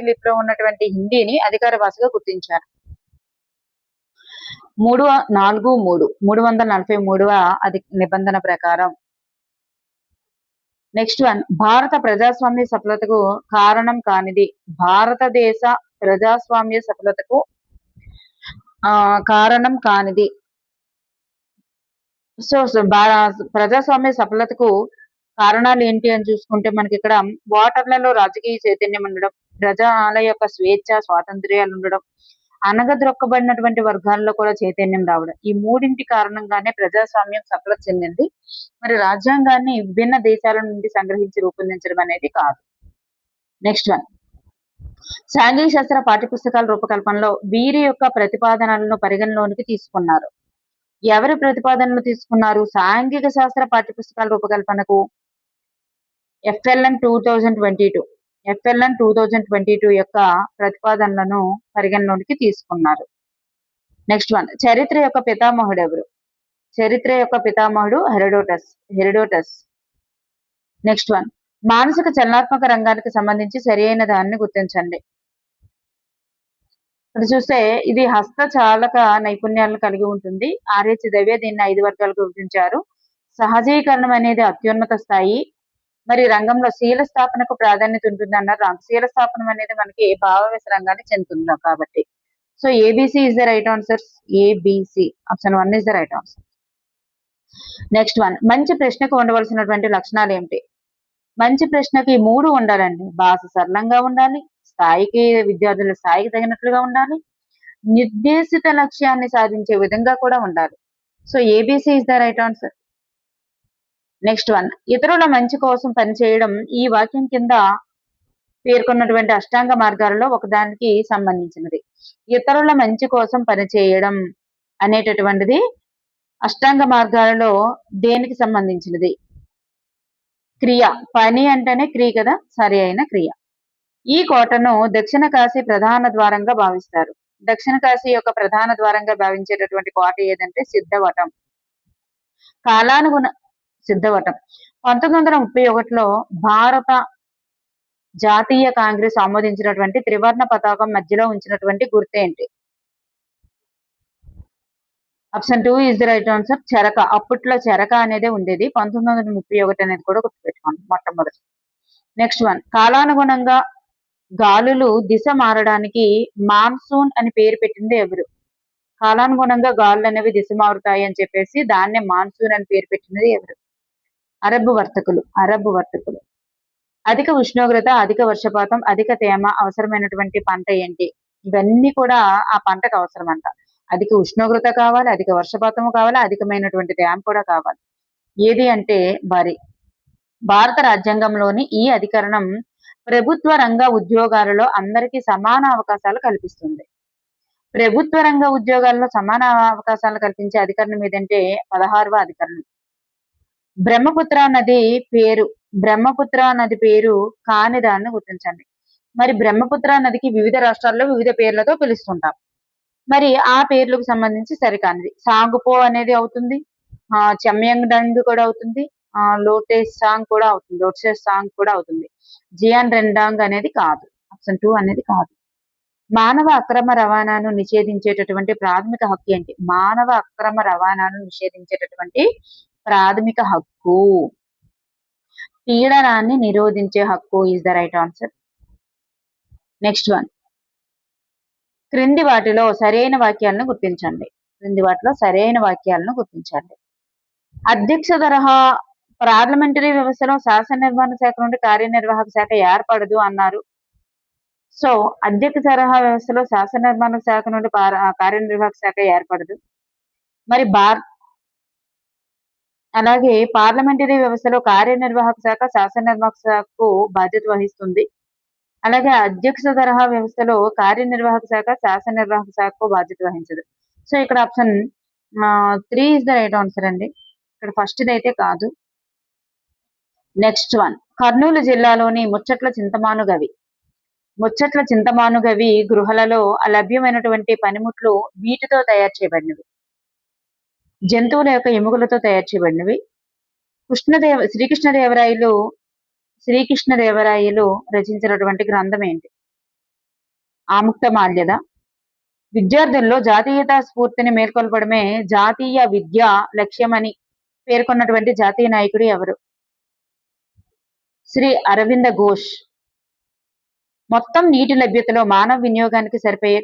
లిపిలో ఉన్నటువంటి హిందీని అధికార భాషగా గుర్తించారు? 343వ నిబంధన ప్రకారం. నెక్స్ట్ వన్, భారత ప్రజాస్వామ్య సఫలతకు కారణం కానిది. భారతదేశ ప్రజాస్వామ్య సఫలతకు కారణం కానిది. ప్రజాస్వామ్య సఫలతకు కారణాలు ఏంటి అని చూసుకుంటే మనకి ఇక్కడ ఓటర్లలో రాజకీయ చైతన్యం ఉండడం, ప్రజల యొక్క స్వేచ్ఛ స్వాతంత్ర్యాలు ఉండడం, అనగద్రొక్కబడినటువంటి వర్గాల్లో కూడా చైతన్యం రావడం, ఈ 3 కారణంగానే ప్రజాస్వామ్యం సఫలత చెందింది. మరి రాజ్యాంగాన్ని విభిన్న దేశాల నుండి సంగ్రహించి రూపొందించడం అనేది కాదు. నెక్స్ట్ వన్, సాంఘిక శాస్త్ర పాఠ్యపుస్తకాల రూపకల్పనలో వీరి యొక్క ప్రతిపాదనలను పరిగణలోనికి తీసుకున్నారు. ఎవరి ప్రతిపాదనలు తీసుకున్నారు? సాంఘిక శాస్త్ర పాఠ్యపుస్తకాల రూపకల్పనకు FLN 2022 యొక్క ప్రతిపాదనలను పరిగణలోనికి తీసుకున్నారు. నెక్స్ట్ వన్, చరిత్ర యొక్క పితామహుడు ఎవరు? చరిత్ర యొక్క పితామహుడు హెరోడోటస్. నెక్స్ట్ వన్, మానసిక చలనాత్మక రంగానికి సంబంధించి సరి అయిన దాన్ని గుర్తించండి. ఇక్కడ చూస్తే ఇది హస్తచాలక నైపుణ్యాలను కలిగి ఉంటుంది. RH దవే దీన్ని 5 వర్గాలకు విభజించారు. సహజీకరణం అనేది అత్యున్నత స్థాయి. మరి రంగంలో శీల స్థాపనకు ప్రాధాన్యత ఉంటుంది అన్నారు. శీల స్థాపనం అనేది మనకి భావవేశ రంగానికి చెందుతుంది కాబట్టి. So ABC is the right answer. ABC option 1 is the right answer. Next one, మంచి ప్రశ్నకు ఉండవలసినటువంటి లక్షణాలు ఏమిటి? మంచి ప్రశ్నకి 3 ఉండాలండి. భాష సరళంగా ఉండాలి, విద్యార్థుల స్థాయికి తగినట్లుగా ఉండాలి, నిర్దేశిత లక్ష్యాన్ని సాధించే విధంగా కూడా ఉండాలి. So ABC is the right answer. Next one, ఇతరుల మంచి కోసం పనిచేయడం ఈ వాక్యం కింద పేర్కొన్నటువంటి అష్టాంగ మార్గాలలో ఒకదానికి సంబంధించినది. ఇతరుల మంచి కోసం పనిచేయడం అనేటటువంటిది అష్టాంగ మార్గాలలో దేనికి సంబంధించినది? క్రియ. పని అంటేనే క్రియ కదా, సరి అయిన క్రియ. ఈ కోటను దక్షిణ కాశీ ప్రధాన ద్వారంగా భావిస్తారు. దక్షిణ కాశీ యొక్క ప్రధాన ద్వారంగా భావించేటటువంటి కోట ఏదంటే సిద్ధవటం. సిద్ధవటం 1931లో భారత జాతీయ కాంగ్రెస్ ఆమోదించినటువంటి త్రివర్ణ పతాకం మధ్యలో ఉంచినటువంటి గుర్తేంటి? Option 2 is the right answer. చెరక. అప్పట్లో చెరక అనేది ఉండేది. 1931 అనేది కూడా గుర్తుపెట్టుకోండి మొట్టమొదటి. నెక్స్ట్ వన్, కాలానుగుణంగా గాలులు దిశ మారడానికి మాన్సూన్ అని పేరు పెట్టింది ఎవరు? కాలానుగుణంగా గాలులు అనేవి దిశ మారుతాయి అని చెప్పేసి దాన్నే మాన్సూన్ అని పేరు పెట్టినది ఎవరు? అరబ్ వర్తకులు. అధిక ఉష్ణోగ్రత, అధిక వర్షపాతం, అధిక తేమ అవసరమైనటువంటి పంట ఏంటి? ఇవన్నీ కూడా ఆ పంటకు అవసరం అంట. అధిక ఉష్ణోగ్రత కావాలి, అధిక వర్షపాతం కావాలి, అధికమైనటువంటి తేమ కూడా కావాలి. ఏది అంటే వరి. భారత రాజ్యాంగంలోని ఈ అధికరణం ప్రభుత్వ రంగ ఉద్యోగాలలో అందరికీ సమాన అవకాశాలు కల్పిస్తుంది. ప్రభుత్వ రంగ ఉద్యోగాల్లో సమాన అవకాశాలు కల్పించే అధికరణం ఏదంటే 16వ అధికరణం. బ్రహ్మపుత్ర నది పేరు కాని దాన్ని గుర్తించండి. మరి బ్రహ్మపుత్ర నదికి వివిధ రాష్ట్రాల్లో వివిధ పేర్లతో పిలుస్తుంటాం. మరి ఆ పేర్లకు సంబంధించి సరికానిది సాంగుపో అనేది అవుతుంది, చెమ్యంగ్ డంగ్ కూడా అవుతుంది, లోటే సాంగ్ కూడా అవుతుంది, లోట్సే సాంగ్ కూడా అవుతుంది. జియాన్ రెండాంగ్ అనేది కాదు, ఆప్షన్ 2 అనేది కాదు. మానవ అక్రమ రవాణాను నిషేధించేటటువంటి ప్రాథమిక హక్కు ఏంటి? మానవ అక్రమ రవాణాను నిషేధించేటటువంటి ప్రాథమిక హక్కు పీడనాన్ని నిరోధించే హక్కు is the right answer. Next one, క్రింది వాటిలో సరైన వాక్యాలను గుర్తించండి. క్రింది వాటిలో సరైన వాక్యాలను గుర్తించండి. అధ్యక్ష తరహా పార్లమెంటరీ వ్యవస్థలో శాసన నిర్మాణ శాఖ నుండి కార్యనిర్వాహక శాఖ ఏర్పడదు అన్నారు. సో అధ్యక్ష తరహా వ్యవస్థలో శాసన నిర్మాణ శాఖ నుండి కార్యనిర్వాహక శాఖ ఏర్పడదు. మరి అలాగే పార్లమెంటరీ వ్యవస్థలో కార్యనిర్వాహక శాఖ శాసన నిర్వాహక శాఖకు బాధ్యత వహిస్తుంది. అలాగే అధ్యక్ష తరహా వ్యవస్థలో కార్యనిర్వాహక శాఖ శాసన నిర్వాహక శాఖకు బాధ్యత వహించదు. సో ఇక్కడ option 3 is the right answer అండి. ఇక్కడ ఫస్ట్ అయితే కాదు. నెక్స్ట్ వన్, కర్నూలు జిల్లాలోని ముచ్చట్ల చింతమానుగవి గృహలలో లభ్యమైనటువంటి పనిముట్లు వీటితో తయారు చేయబడినవి. జంతువుల యొక్క ఎముకలతో తయారు చేయబడినవి. శ్రీకృష్ణదేవరాయలు రచించినటువంటి గ్రంథం ఏంటి? ఆముక్తమాల్యద. విద్యార్థుల్లో జాతీయతా స్ఫూర్తిని మేల్కొల్పడమే జాతీయ విద్యా లక్ష్యమని పేర్కొన్నటువంటి జాతీయ నాయకుడు ఎవరు? శ్రీ అరవింద ఘోష్. మొత్తం నీటి లభ్యతలో మానవ వినియోగానికి సరిపోయే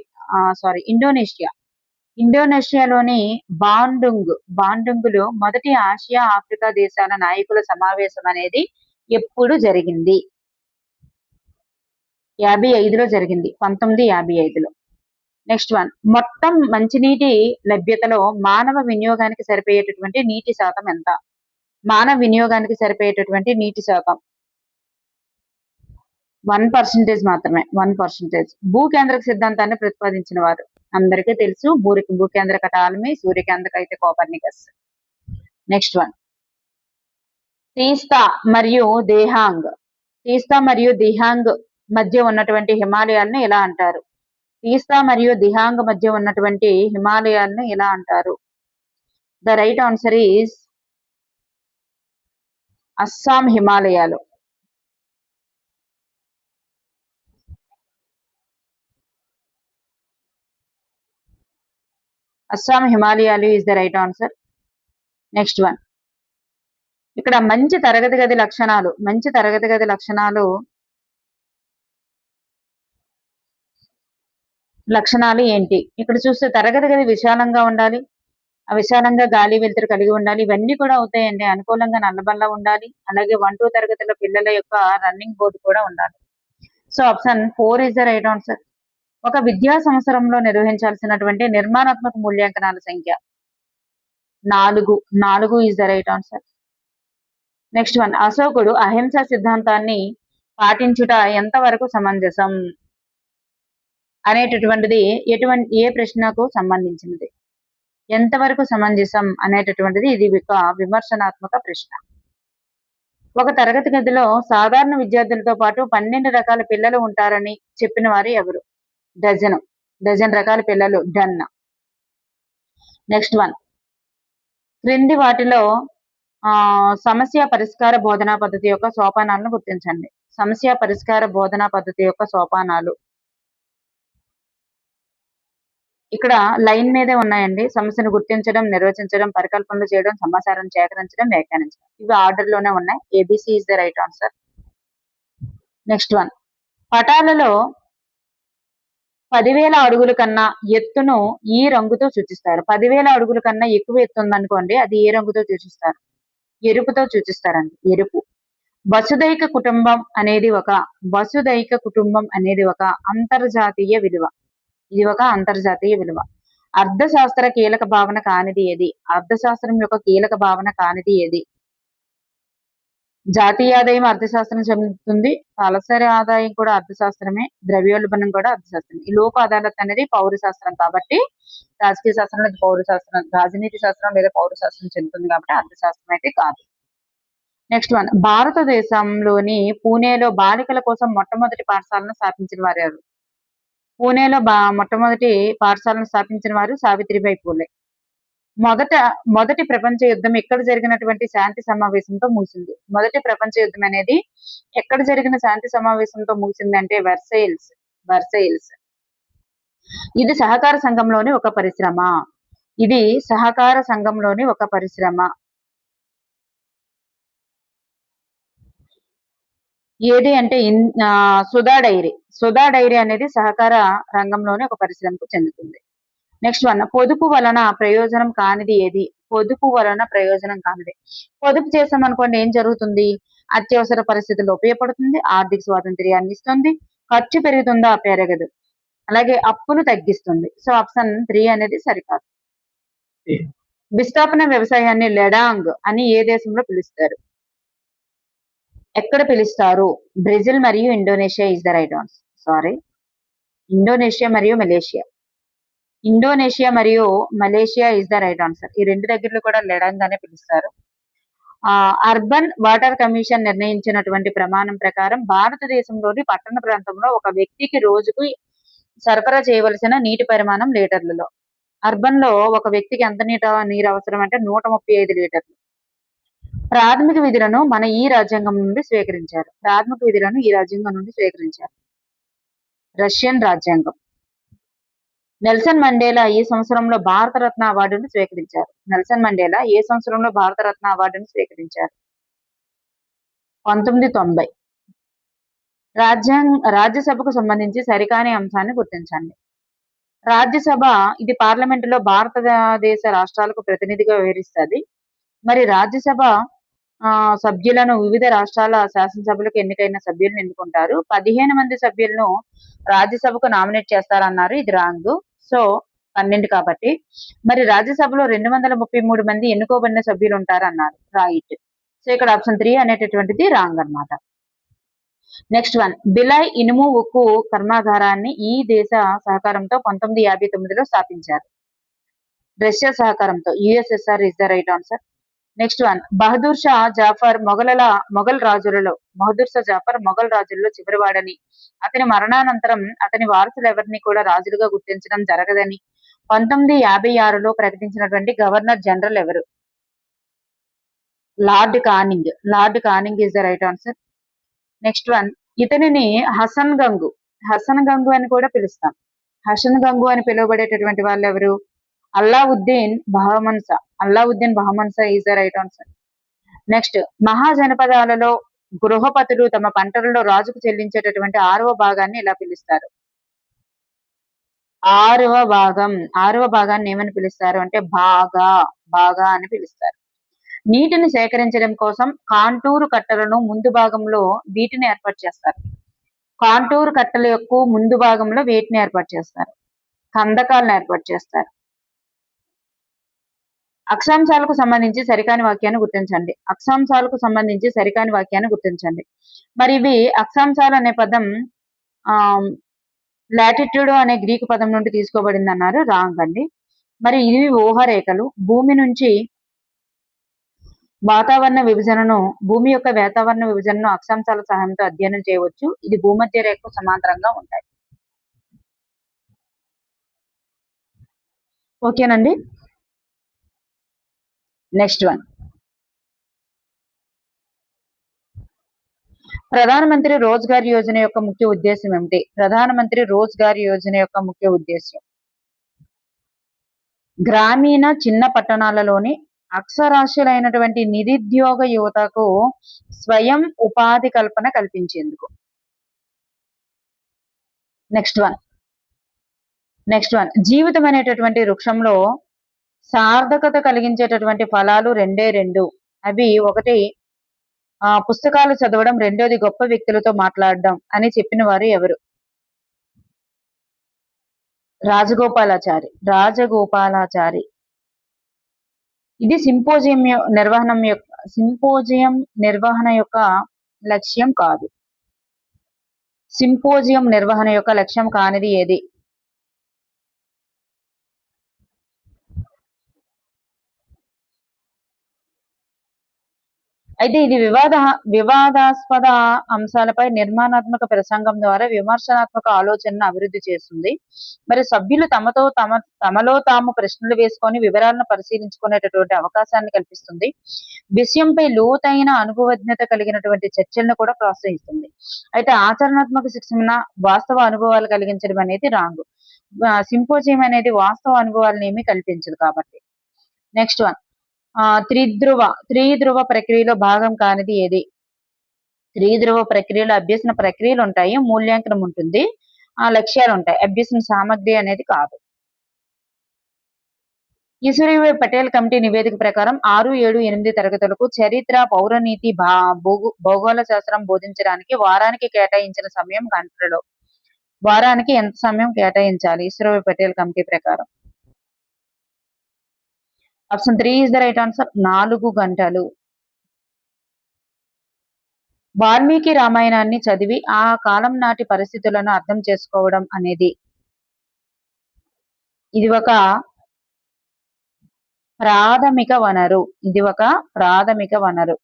ఇండోనేషియాలోని బాండుంగులో మొదటి ఆసియా ఆఫ్రికా దేశాల నాయకుల సమావేశం అనేది ఎప్పుడు జరిగింది? 55లో జరిగింది, 1955లో. నెక్స్ట్ వన్, మొత్తం మంచినీటి లభ్యతలో మానవ వినియోగానికి సరిపోయేటటువంటి నీటి శాతం ఎంత? మానవ వినియోగానికి సరిపోయేటటువంటి నీటి శాతం 1% మాత్రమే, 1%. భూకేంద్రక సిద్ధాంతాన్ని ప్రతిపాదించిన వారు అందరికీ తెలుసు, భూకేంద్రక టాలమీ, సూర్యకేంద్రక అయితే కోపర్నికస్. నెక్స్ట్ వన్, తీస్తా మరియు దిహాంగ్ మధ్య ఉన్నటువంటి హిమాలయాలను ఎలా అంటారు? తీస్తా మరియు దిహాంగ్ మధ్య ఉన్నటువంటి హిమాలయాలను ఎలా అంటారు? The right answer is Assam హిమాలయాలు. అస్సాం హిమాలయాలు is the right answer. Next one, ఇక్కడ మంచి తరగతి గది లక్షణాలు ఏంటి? ఇక్కడ చూస్తే తరగతి గది విశాలంగా ఉండాలి, విశాలంగా గాలి వెలుతురు కలిగి ఉండాలి, ఇవన్నీ కూడా అవుతాయండి. అనుకూలంగా నల్లబల్ల ఉండాలి, అలాగే 1-2 తరగతిలో పిల్లల యొక్క రన్నింగ్ బోర్డు కూడా ఉండాలి. So option 4 is the right answer. ఒక విద్యా సంవత్సరంలో నిర్వహించాల్సినటువంటి నిర్మాణాత్మక మూల్యాంకనాల సంఖ్య 4 is the right answer. Next one, అశోకుడు అహింసా సిద్ధాంతాన్ని పాటించుట ఎంతవరకు సమంజసం అనేటటువంటిది ఏ ప్రశ్నకు సంబంధించినది? ఎంతవరకు సమంజసం అనేటటువంటిది ఇది ఒక విమర్శనాత్మక ప్రశ్న. ఒక తరగతి గదిలో సాధారణ విద్యార్థులతో పాటు 12 రకాల పిల్లలు ఉంటారని చెప్పిన వారు ఎవరు? డజన్ రకాల పిల్లలు, డన్. నెక్స్ట్ వన్, క్రింది వాటిలో సమస్య పరిష్కార బోధనా పద్ధతి యొక్క సోపానాలను గుర్తించండి. సమస్య పరిష్కార బోధనా పద్ధతి యొక్క సోపానాలు ఇక్కడ లైన్ మీదే ఉన్నాయండి. సమస్యను గుర్తించడం, నిర్వచించడం, పరికల్పనలు చేయడం, సమాచారం సేకరించడం, వ్యాఖ్యానించడం. ఇవి ఆర్డర్ లోనే ఉన్నాయి. ABC is the right answer. Next one, పటాలలో 10,000 అడుగుల కన్నా ఎత్తును ఈ రంగుతో సూచిస్తారు. 10,000 అడుగుల కన్నా ఎక్కువ ఎత్తు ఉందనుకోండి, అది ఏ రంగుతో సూచిస్తారు? ఎరుపుతో సూచిస్తారండి, ఎరుపు. వసుదైక కుటుంబం అనేది ఒక అంతర్జాతీయ విలువ. ఇది ఒక అంతర్జాతీయ విలువ. అర్థశాస్త్ర కీలక భావన కానిది ఏది? అర్థశాస్త్రం యొక్క కీలక భావన కానిది ఏది? జాతీయ ఆదాయం అర్థశాస్త్రం చెందుతుంది, తలసరి ఆదాయం కూడా అర్థశాస్త్రమే, ద్రవ్యోల్బణం కూడా అర్థశాస్త్రం. ఈ లోక్ అదాలత్ అనేది పౌరశాస్త్రం కాబట్టి, రాజకీయ శాస్త్రం లేదా పౌరశాస్త్రం, రాజనీతి శాస్త్రం లేదా పౌరశాస్త్రం చెందుతుంది కాబట్టి అర్థశాస్త్రం అయితే కాదు. నెక్స్ట్ వన్, భారతదేశంలోని పూణేలో బాలికల కోసం మొట్టమొదటి పాఠశాలను స్థాపించిన వారు ఎవరు? పూణేలో మొట్టమొదటి పాఠశాలను స్థాపించిన వారు సావిత్రిబాయి పూలే. మొదట మొదటి ప్రపంచ యుద్ధం ఎక్కడ జరిగినటువంటి శాంతి సమావేశంతో ముగిసింది? మొదటి ప్రపంచ యుద్ధం అనేది ఎక్కడ జరిగిన శాంతి సమావేశంతో ముగిసింది అంటే వర్సైల్స్. వర్సైల్స్. ఇది సహకార సంఘంలోని ఒక పరిశ్రమ. ఇది సహకార సంఘంలోని ఒక పరిశ్రమ. ఏది అంటే సుధా డైరీ. సుధా డైరీ అనేది సహకార రంగంలోని ఒక పరిశ్రమకు చెందుతుంది. నెక్స్ట్ వన్, పొదుపు వలన ప్రయోజనం కానిది ఏది? పొదుపు వలన ప్రయోజనం కానిది. పొదుపు చేసామనుకోండి ఏం జరుగుతుంది? అత్యవసర పరిస్థితుల్లో ఉపయోగపడుతుంది, ఆర్థిక స్వాతంత్ర్యాన్ని ఇస్తుంది, ఖర్చు పెరుగుతుందా? పెరగదు. అలాగే అప్పును తగ్గిస్తుంది. సో ఆప్షన్ 3 అనేది సరికాదు. విస్థాపన వ్యవసాయాన్ని లెడాంగ్ అని ఏ దేశంలో పిలుస్తారు? ఎక్కడ పిలుస్తారు? బ్రెజిల్ మరియు Indonesia is the right answer. Sorry, Indonesia మరియు మలేషియా. ఇండోనేషియా మరియు Malaysia is the right answer. ఈ రెండు దగ్గరలో కూడా లెడాంగ్ అనే పిలుస్తారు. అర్బన్ వాటర్ కమిషన్ నిర్ణయించినటువంటి ప్రమాణం ప్రకారం భారతదేశంలోని పట్టణ ప్రాంతంలో ఒక వ్యక్తికి రోజుకు సరఫరా చేయవలసిన నీటి పరిమాణం లీటర్లలో. అర్బన్ లో ఒక వ్యక్తికి ఎంత నీరు అవసరం అంటే 135 లీటర్లు. ప్రాథమిక విధులను మన ఈ రాజ్యాంగం నుండి స్వీకరించారు. ప్రాథమిక విధులను ఈ రాజ్యాంగం నుండి స్వీకరించారు. రష్యన్ రాజ్యాంగం. నెల్సన్ మండేలా ఏ సంవత్సరంలో భారతరత్న అవార్డును స్వీకరించారు? నెల్సన్ మండేలా ఏ సంవత్సరంలో భారతరత్న అవార్డును స్వీకరించారు? 1990. రాజ్యసభకు సంబంధించి సరికాని అంశాన్ని గుర్తించండి. రాజ్యసభ ఇది పార్లమెంటులో భారతదేశ రాష్ట్రాలకు ప్రతినిధిగా వ్యవహరిస్తుంది. మరి రాజ్యసభ సభ్యులను వివిధ రాష్ట్రాల శాసనసభలకు ఎన్నికైన సభ్యులను ఎన్నుకుంటారు. 15 మంది సభ్యులను రాజ్యసభకు నామినేట్ చేస్తారన్నారు. ఇది రాంగ్. సో 12 కాబట్టి. మరి రాజ్యసభలో 233 మంది ఎన్నుకోబడిన సభ్యులు ఉంటారన్నారు. రైట్. సో ఇక్కడ ఆప్షన్ 3 అనేటటువంటిది రాంగ్ అన్నమాట. నెక్స్ట్ వన్, బిలాయ్ ఇనుము ఉక్కు కర్మాగారాన్ని ఈ దేశ సహకారంతో 1959లో స్థాపించారు. రష్యా సహకారంతో. USSR is the right answer. Next one, Bahadur Shah Zafar Mughal రాజులలో చివరివాడని, అతని మరణానంతరం అతని వారసులు ఎవరిని కూడా రాజులుగా గుర్తించడం జరగదని 1956లో ప్రకటించినటువంటి గవర్నర్ జనరల్ ఎవరు? Lord Canning. Lord Canning is the right answer. Next one, ఇతనిని హసన్ గంగు అని కూడా పిలుస్తాం. హసన్ గంగు అని పిలువబడేటటువంటి వాళ్ళు ఎవరు? Alauddin Bahmanshah is the right answer. Next, మహాజనపదాలలో గృహపతులు తమ పంటలలో రాజుకు చెల్లించేటటువంటి 6వ భాగాన్ని ఇలా పిలుస్తారు? 6వ భాగాన్ని ఏమని పిలుస్తారు అంటే బాగా అని పిలుస్తారు. నీటిని సేకరించడం కోసం కాంటూరు కట్టలను ముందు భాగంలో వీటిని ఏర్పాటు చేస్తారు. కాంటూరు కట్టల యొక్క ముందు భాగంలో వీటిని ఏర్పాటు చేస్తారు. కందకాలను ఏర్పాటు చేస్తారు. అక్షాంశాలకు సంబంధించి సరికాని వాక్యాన్ని గుర్తించండి. మరి ఇవి అక్షాంశాలు అనే పదం లాటిట్యూడ్ అనే గ్రీకు పదం నుండి తీసుకోబడింది అన్నారు. రాంగ్ అండి. మరి ఇవి ఊహారేఖలు. భూమి యొక్క వాతావరణ విభజనను అక్షాంశాల సహాయంతో అధ్యయనం చేయవచ్చు. ఇది భూమధ్య రేఖకు సమాంతరంగా ఉంటాయి. ఓకేనండి. నెక్స్ట్ వన్, ప్రధానమంత్రి రోజ్గార్ యోజన యొక్క ముఖ్య ఉద్దేశం ఏమిటి? ప్రధానమంత్రి రోజ్గార్ యోజన యొక్క ముఖ్య ఉద్దేశం గ్రామీణ చిన్న పట్టణాలలోని అక్షరాస్యులైనటువంటి నిరుద్యోగ యువతకు స్వయం ఉపాధి కల్పన కల్పించేందుకు. నెక్స్ట్ వన్, జీవితం అనేటటువంటి వృక్షంలో సార్థకత కలిగించేటటువంటి ఫలాలు 2. అవి ఒకటి పుస్తకాలు చదవడం, రెండోది గొప్ప వ్యక్తులతో మాట్లాడడం అని చెప్పిన వారు ఎవరు? రాజగోపాలాచారి. ఇది సింపోజియం నిర్వహణ యొక్క లక్ష్యం కాదు. సింపోజియం నిర్వహణ యొక్క లక్ష్యం కానిది ఏది? అయితే ఇది వివాదాస్పద అంశాలపై నిర్మాణాత్మక ప్రసంగం ద్వారా విమర్శనాత్మక ఆలోచనను అభివృద్ధి చేస్తుంది. మరి సభ్యులు తమలో తాము ప్రశ్నలు వేసుకొని వివరాలను పరిశీలించుకునేటటువంటి అవకాశాన్ని కల్పిస్తుంది. విషయంపై లోతైన అనుభవజ్ఞత కలిగినటువంటి చర్చలను కూడా ప్రోత్సహిస్తుంది. అయితే ఆచరణాత్మక శిక్షణ వాస్తవ అనుభవాలు కలిగించడం అనేది రాంగ్. సింపోజియం అనేది వాస్తవ అనుభవాలను ఏమీ కల్పించదు కాబట్టి. నెక్స్ట్ వన్, త్రిధ్రువ ప్రక్రియలో భాగం కానిది ఏది? త్రిధ్రువ ప్రక్రియలో అభ్యసన ప్రక్రియలు ఉంటాయి, మూల్యాంకనం ఉంటుంది, లక్ష్యాలు ఉంటాయి. అభ్యసన సామగ్రి అనేది కాదు. ఈశ్వరీభాయ్ పటేల్ కమిటీ నివేదిక ప్రకారం 6, 7, 8 తరగతులకు చరిత్ర, పౌరనీతి, భౌగోళ శాస్త్రం బోధించడానికి వారానికి కేటాయించిన సమయం గంటలలో. వారానికి ఎంత సమయం కేటాయించాలి ఈశ్వరీభాయ్ పటేల్ కమిటీ ప్రకారం? Option 3 is the right answer. 4 గంటలు. వాల్మీకి రామాయణాన్ని చదివి ఆ కాలం నాటి పరిస్థితులను అర్థం చేసుకోవడం అనేది ఇది ఒక ప్రాథమిక వనరు. ఇది ఒక ప్రాథమిక వనరు.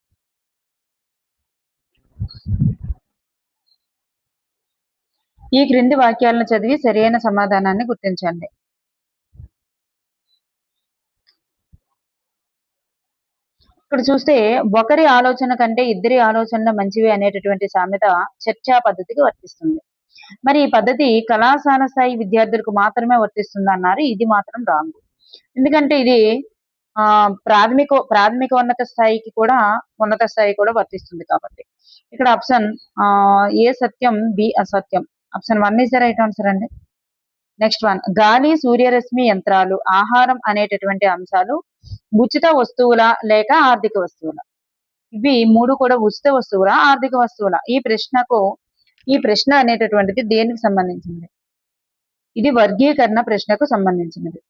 ఈ క్రింది వాక్యాలను చదివి సరైన సమాధానాన్ని గుర్తించండి. ఇక్కడ చూస్తే ఒకరి ఆలోచన కంటే ఇద్దరి ఆలోచనలు మంచివి అనేటటువంటి సామెత చర్చా పద్ధతికి వర్తిస్తుంది. మరి ఈ పద్ధతి కళాశాల స్థాయి విద్యార్థులకు మాత్రమే వర్తిస్తుంది అన్నారు. ఇది మాత్రం రాంగ్. ఎందుకంటే ఇది ప్రాథమిక ఉన్నత స్థాయికి కూడా వర్తిస్తుంది కాబట్టి. ఇక్కడ ఆప్షన్ ఏ సత్యం, బి అసత్యం. Option 1 is the right answer అండి. నెక్స్ట్ వన్, గాలి, సూర్యరశ్మి, యంత్రాలు, ఆహారం అనేటటువంటి అంశాలు ఉచిత వస్తువుల లేక ఆర్థిక వస్తువుల? ఇవి 3 కూడా ఉచిత వస్తువుల, ఆర్థిక వస్తువుల? ఈ ప్రశ్న అనేటటువంటిది దేనికి సంబంధించింది? ఇది వర్గీకరణ ప్రశ్నకు సంబంధించినది.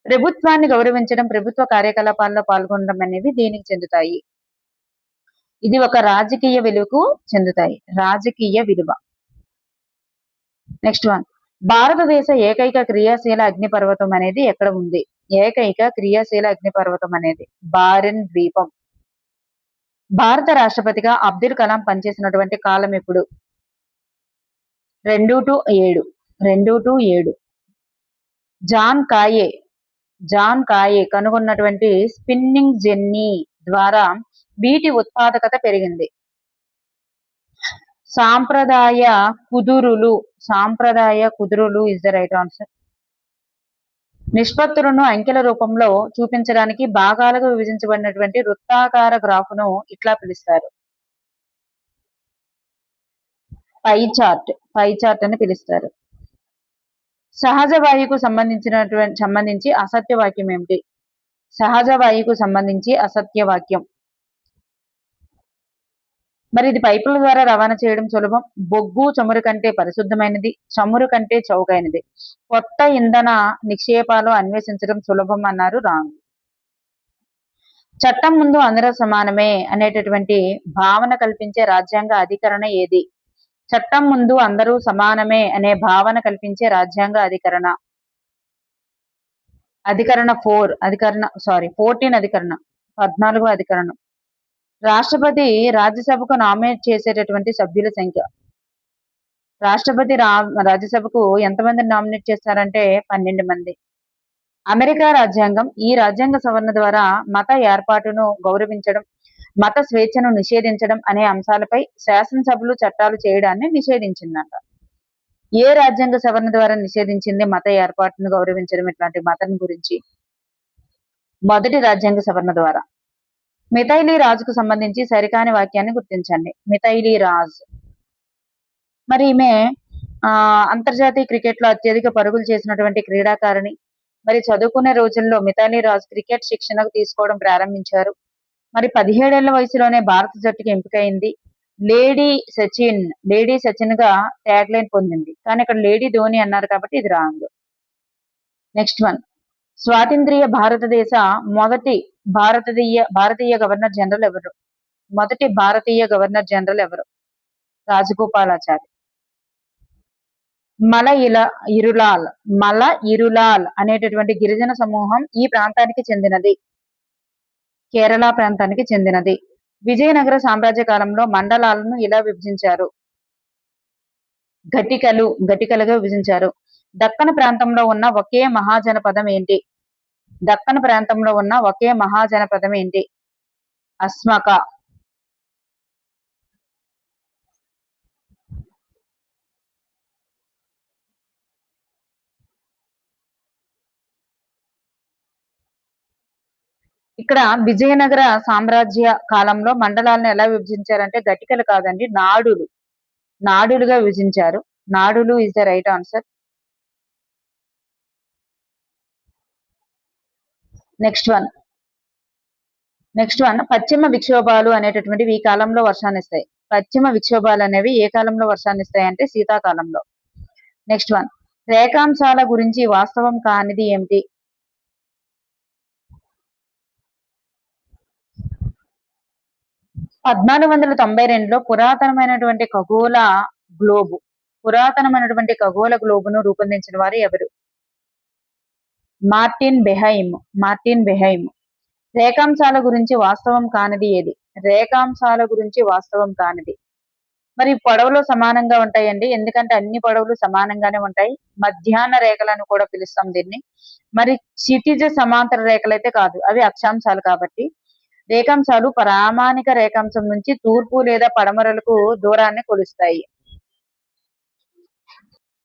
ప్రభుత్వాన్ని గౌరవించడం, ప్రభుత్వ కార్యకలాపాల్లో పాల్గొనడం అనేవి దేనికి చెందుతాయి? ఇది ఒక రాజకీయ విలువకు చెందుతాయి. రాజకీయ విలువ. నెక్స్ట్ వన్, భారతదేశ ఏకైక క్రియాశీల అగ్నిపర్వతం అనేది ఎక్కడ ఉంది? ఏకైక క్రియాశీల అగ్నిపర్వతం అనేది బారెన్ ద్వీపం. భారత రాష్ట్రపతిగా అబ్దుల్ కలాం పనిచేసినటువంటి కాలం ఎప్పుడు? 2 to 7. జాన్ కాయే కనుగొన్నటువంటి స్పిన్నింగ్ జెన్నీ ద్వారా వీటి ఉత్పాదకత పెరిగింది. సాంప్రదాయ కుదురులు ఇస్ ద రైట్ ఆన్సర్. నిష్పత్తులను అంకెల రూపంలో చూపించడానికి భాగాలుగా విభజించబడినటువంటి వృత్తాకార గ్రాఫ్ను ఇట్లా పిలుస్తారు. పై చార్ట్ అని పిలుస్తారు. సహజ వాయువుకు సంబంధించి అసత్య వాక్యం ఏమిటి? సహజ వాయువుకు సంబంధించి అసత్య వాక్యం. మరి ఇది పైపుల ద్వారా రవాణా చేయడం సులభం. బొగ్గు చమురు కంటే పరిశుద్ధమైనది, చమురు కంటే చౌకైనది. కొత్త ఇంధన నిక్షేపాలు అన్వేషించడం సులభం అన్నారు. రాంగ్. చట్టం ముందు అందరూ సమానమే అనేటటువంటి భావన కల్పించే రాజ్యాంగ అధికరణ ఏది? చట్టం ముందు అందరూ సమానమే అనే భావన కల్పించే రాజ్యాంగ అధికరణ 14వ అధికరణం. రాష్ట్రపతి రాజ్యసభకు నామినేట్ చేసేటటువంటి సభ్యుల సంఖ్య. రాష్ట్రపతి రాజ్యసభకు ఎంతమందిని నామినేట్ చేస్తారంటే 12 మంది. అమెరికా రాజ్యాంగం ఈ రాజ్యాంగ సవరణ ద్వారా మత ఏర్పాటును గౌరవించడం, మత స్వేచ్ఛను నిషేధించడం అనే అంశాలపై శాసనసభలు చట్టాలు చేయడాన్ని నిషేధించిందంట. ఏ రాజ్యాంగ సవరణ ద్వారా నిషేధించింది మత ఏర్పాటును గౌరవించడం ఇట్లాంటి మతం గురించి? మొదటి రాజ్యాంగ సవరణ ద్వారా. మిథైలీ రాజ్కు సంబంధించి సరికాని వాక్యాన్ని గుర్తించండి. మిథైలీ రాజ్ మరి ఈమె అంతర్జాతీయ క్రికెట్ లో అత్యధిక పరుగులు చేసినటువంటి క్రీడాకారిణి. మరి చదువుకునే రోజుల్లో మిథైలీ రాజ్ క్రికెట్ శిక్షణకు తీసుకోవడం ప్రారంభించారు. మరి 17 ఏళ్ల వయసులోనే భారత జట్టుకి ఎంపికైంది. లేడీ సచిన్ గా ట్యాగ్ లైన్ పొందింది. కానీ ఇక్కడ లేడీ ధోని అన్నారు కాబట్టి ఇది రాంగ్. నెక్స్ట్ వన్, స్వాతంత్ర్య భారతదేశ మొదటి భారతీయ గవర్నర్ జనరల్ ఎవరు? మొదటి భారతీయ గవర్నర్ జనరల్ ఎవరు? రాజగోపాలాచారి. మల ఇరులాల్ అనేటటువంటి గిరిజన సమూహం ఈ ప్రాంతానికి చెందినది. కేరళ ప్రాంతానికి చెందినది. విజయనగర సామ్రాజ్య కాలంలో మండలాలను ఇలా విభజించారు. ఘటికలుగా విభజించారు. దక్కన ప్రాంతంలో ఉన్న ఒకే మహాజనపదం ఏంటి? దక్కన ప్రాంతంలో ఉన్న ఒకే మహాజనపదం ఏంటి? అస్మక. ఇక్కడ విజయనగర సామ్రాజ్య కాలంలో మండలాలను ఎలా విభజించారంటే ఘటికలు కాదండి, నాడులుగా విభజించారు. నాడులు is the right answer. Next one పశ్చిమ విక్షోభాలు అనేటటువంటివి ఈ కాలంలో వర్షాన్ని ఇస్తాయి. పశ్చిమ విక్షోభాలు అనేవి ఏ కాలంలో వర్షాన్ని ఇస్తాయి అంటే శీతాకాలంలో. నెక్స్ట్ వన్ రేఖాంశాల గురించి వాస్తవం కానిది ఏమిటి? 1492లో పురాతనమైనటువంటి ఖగోళ గ్లోబును రూపొందించిన వారు ఎవరు? మార్టిన్ బెహైమ్. రేఖాంశాల గురించి వాస్తవం కానిది ఏది? రేఖాంశాల గురించి వాస్తవం కానిది. మరి పొడవులు సమానంగా ఉంటాయండి, ఎందుకంటే అన్ని పొడవులు సమానంగానే ఉంటాయి. మధ్యాహ్న రేఖలను కూడా పిలుస్తాం దీన్ని. మరి క్షితిజ సమాంతర రేఖలు అయితే కాదు, అవి అక్షాంశాలు కాబట్టి. రేఖాంశాలు ప్రామాణిక రేఖాంశం నుంచి తూర్పు లేదా పడమరలకు దూరాన్ని కొలుస్తాయి.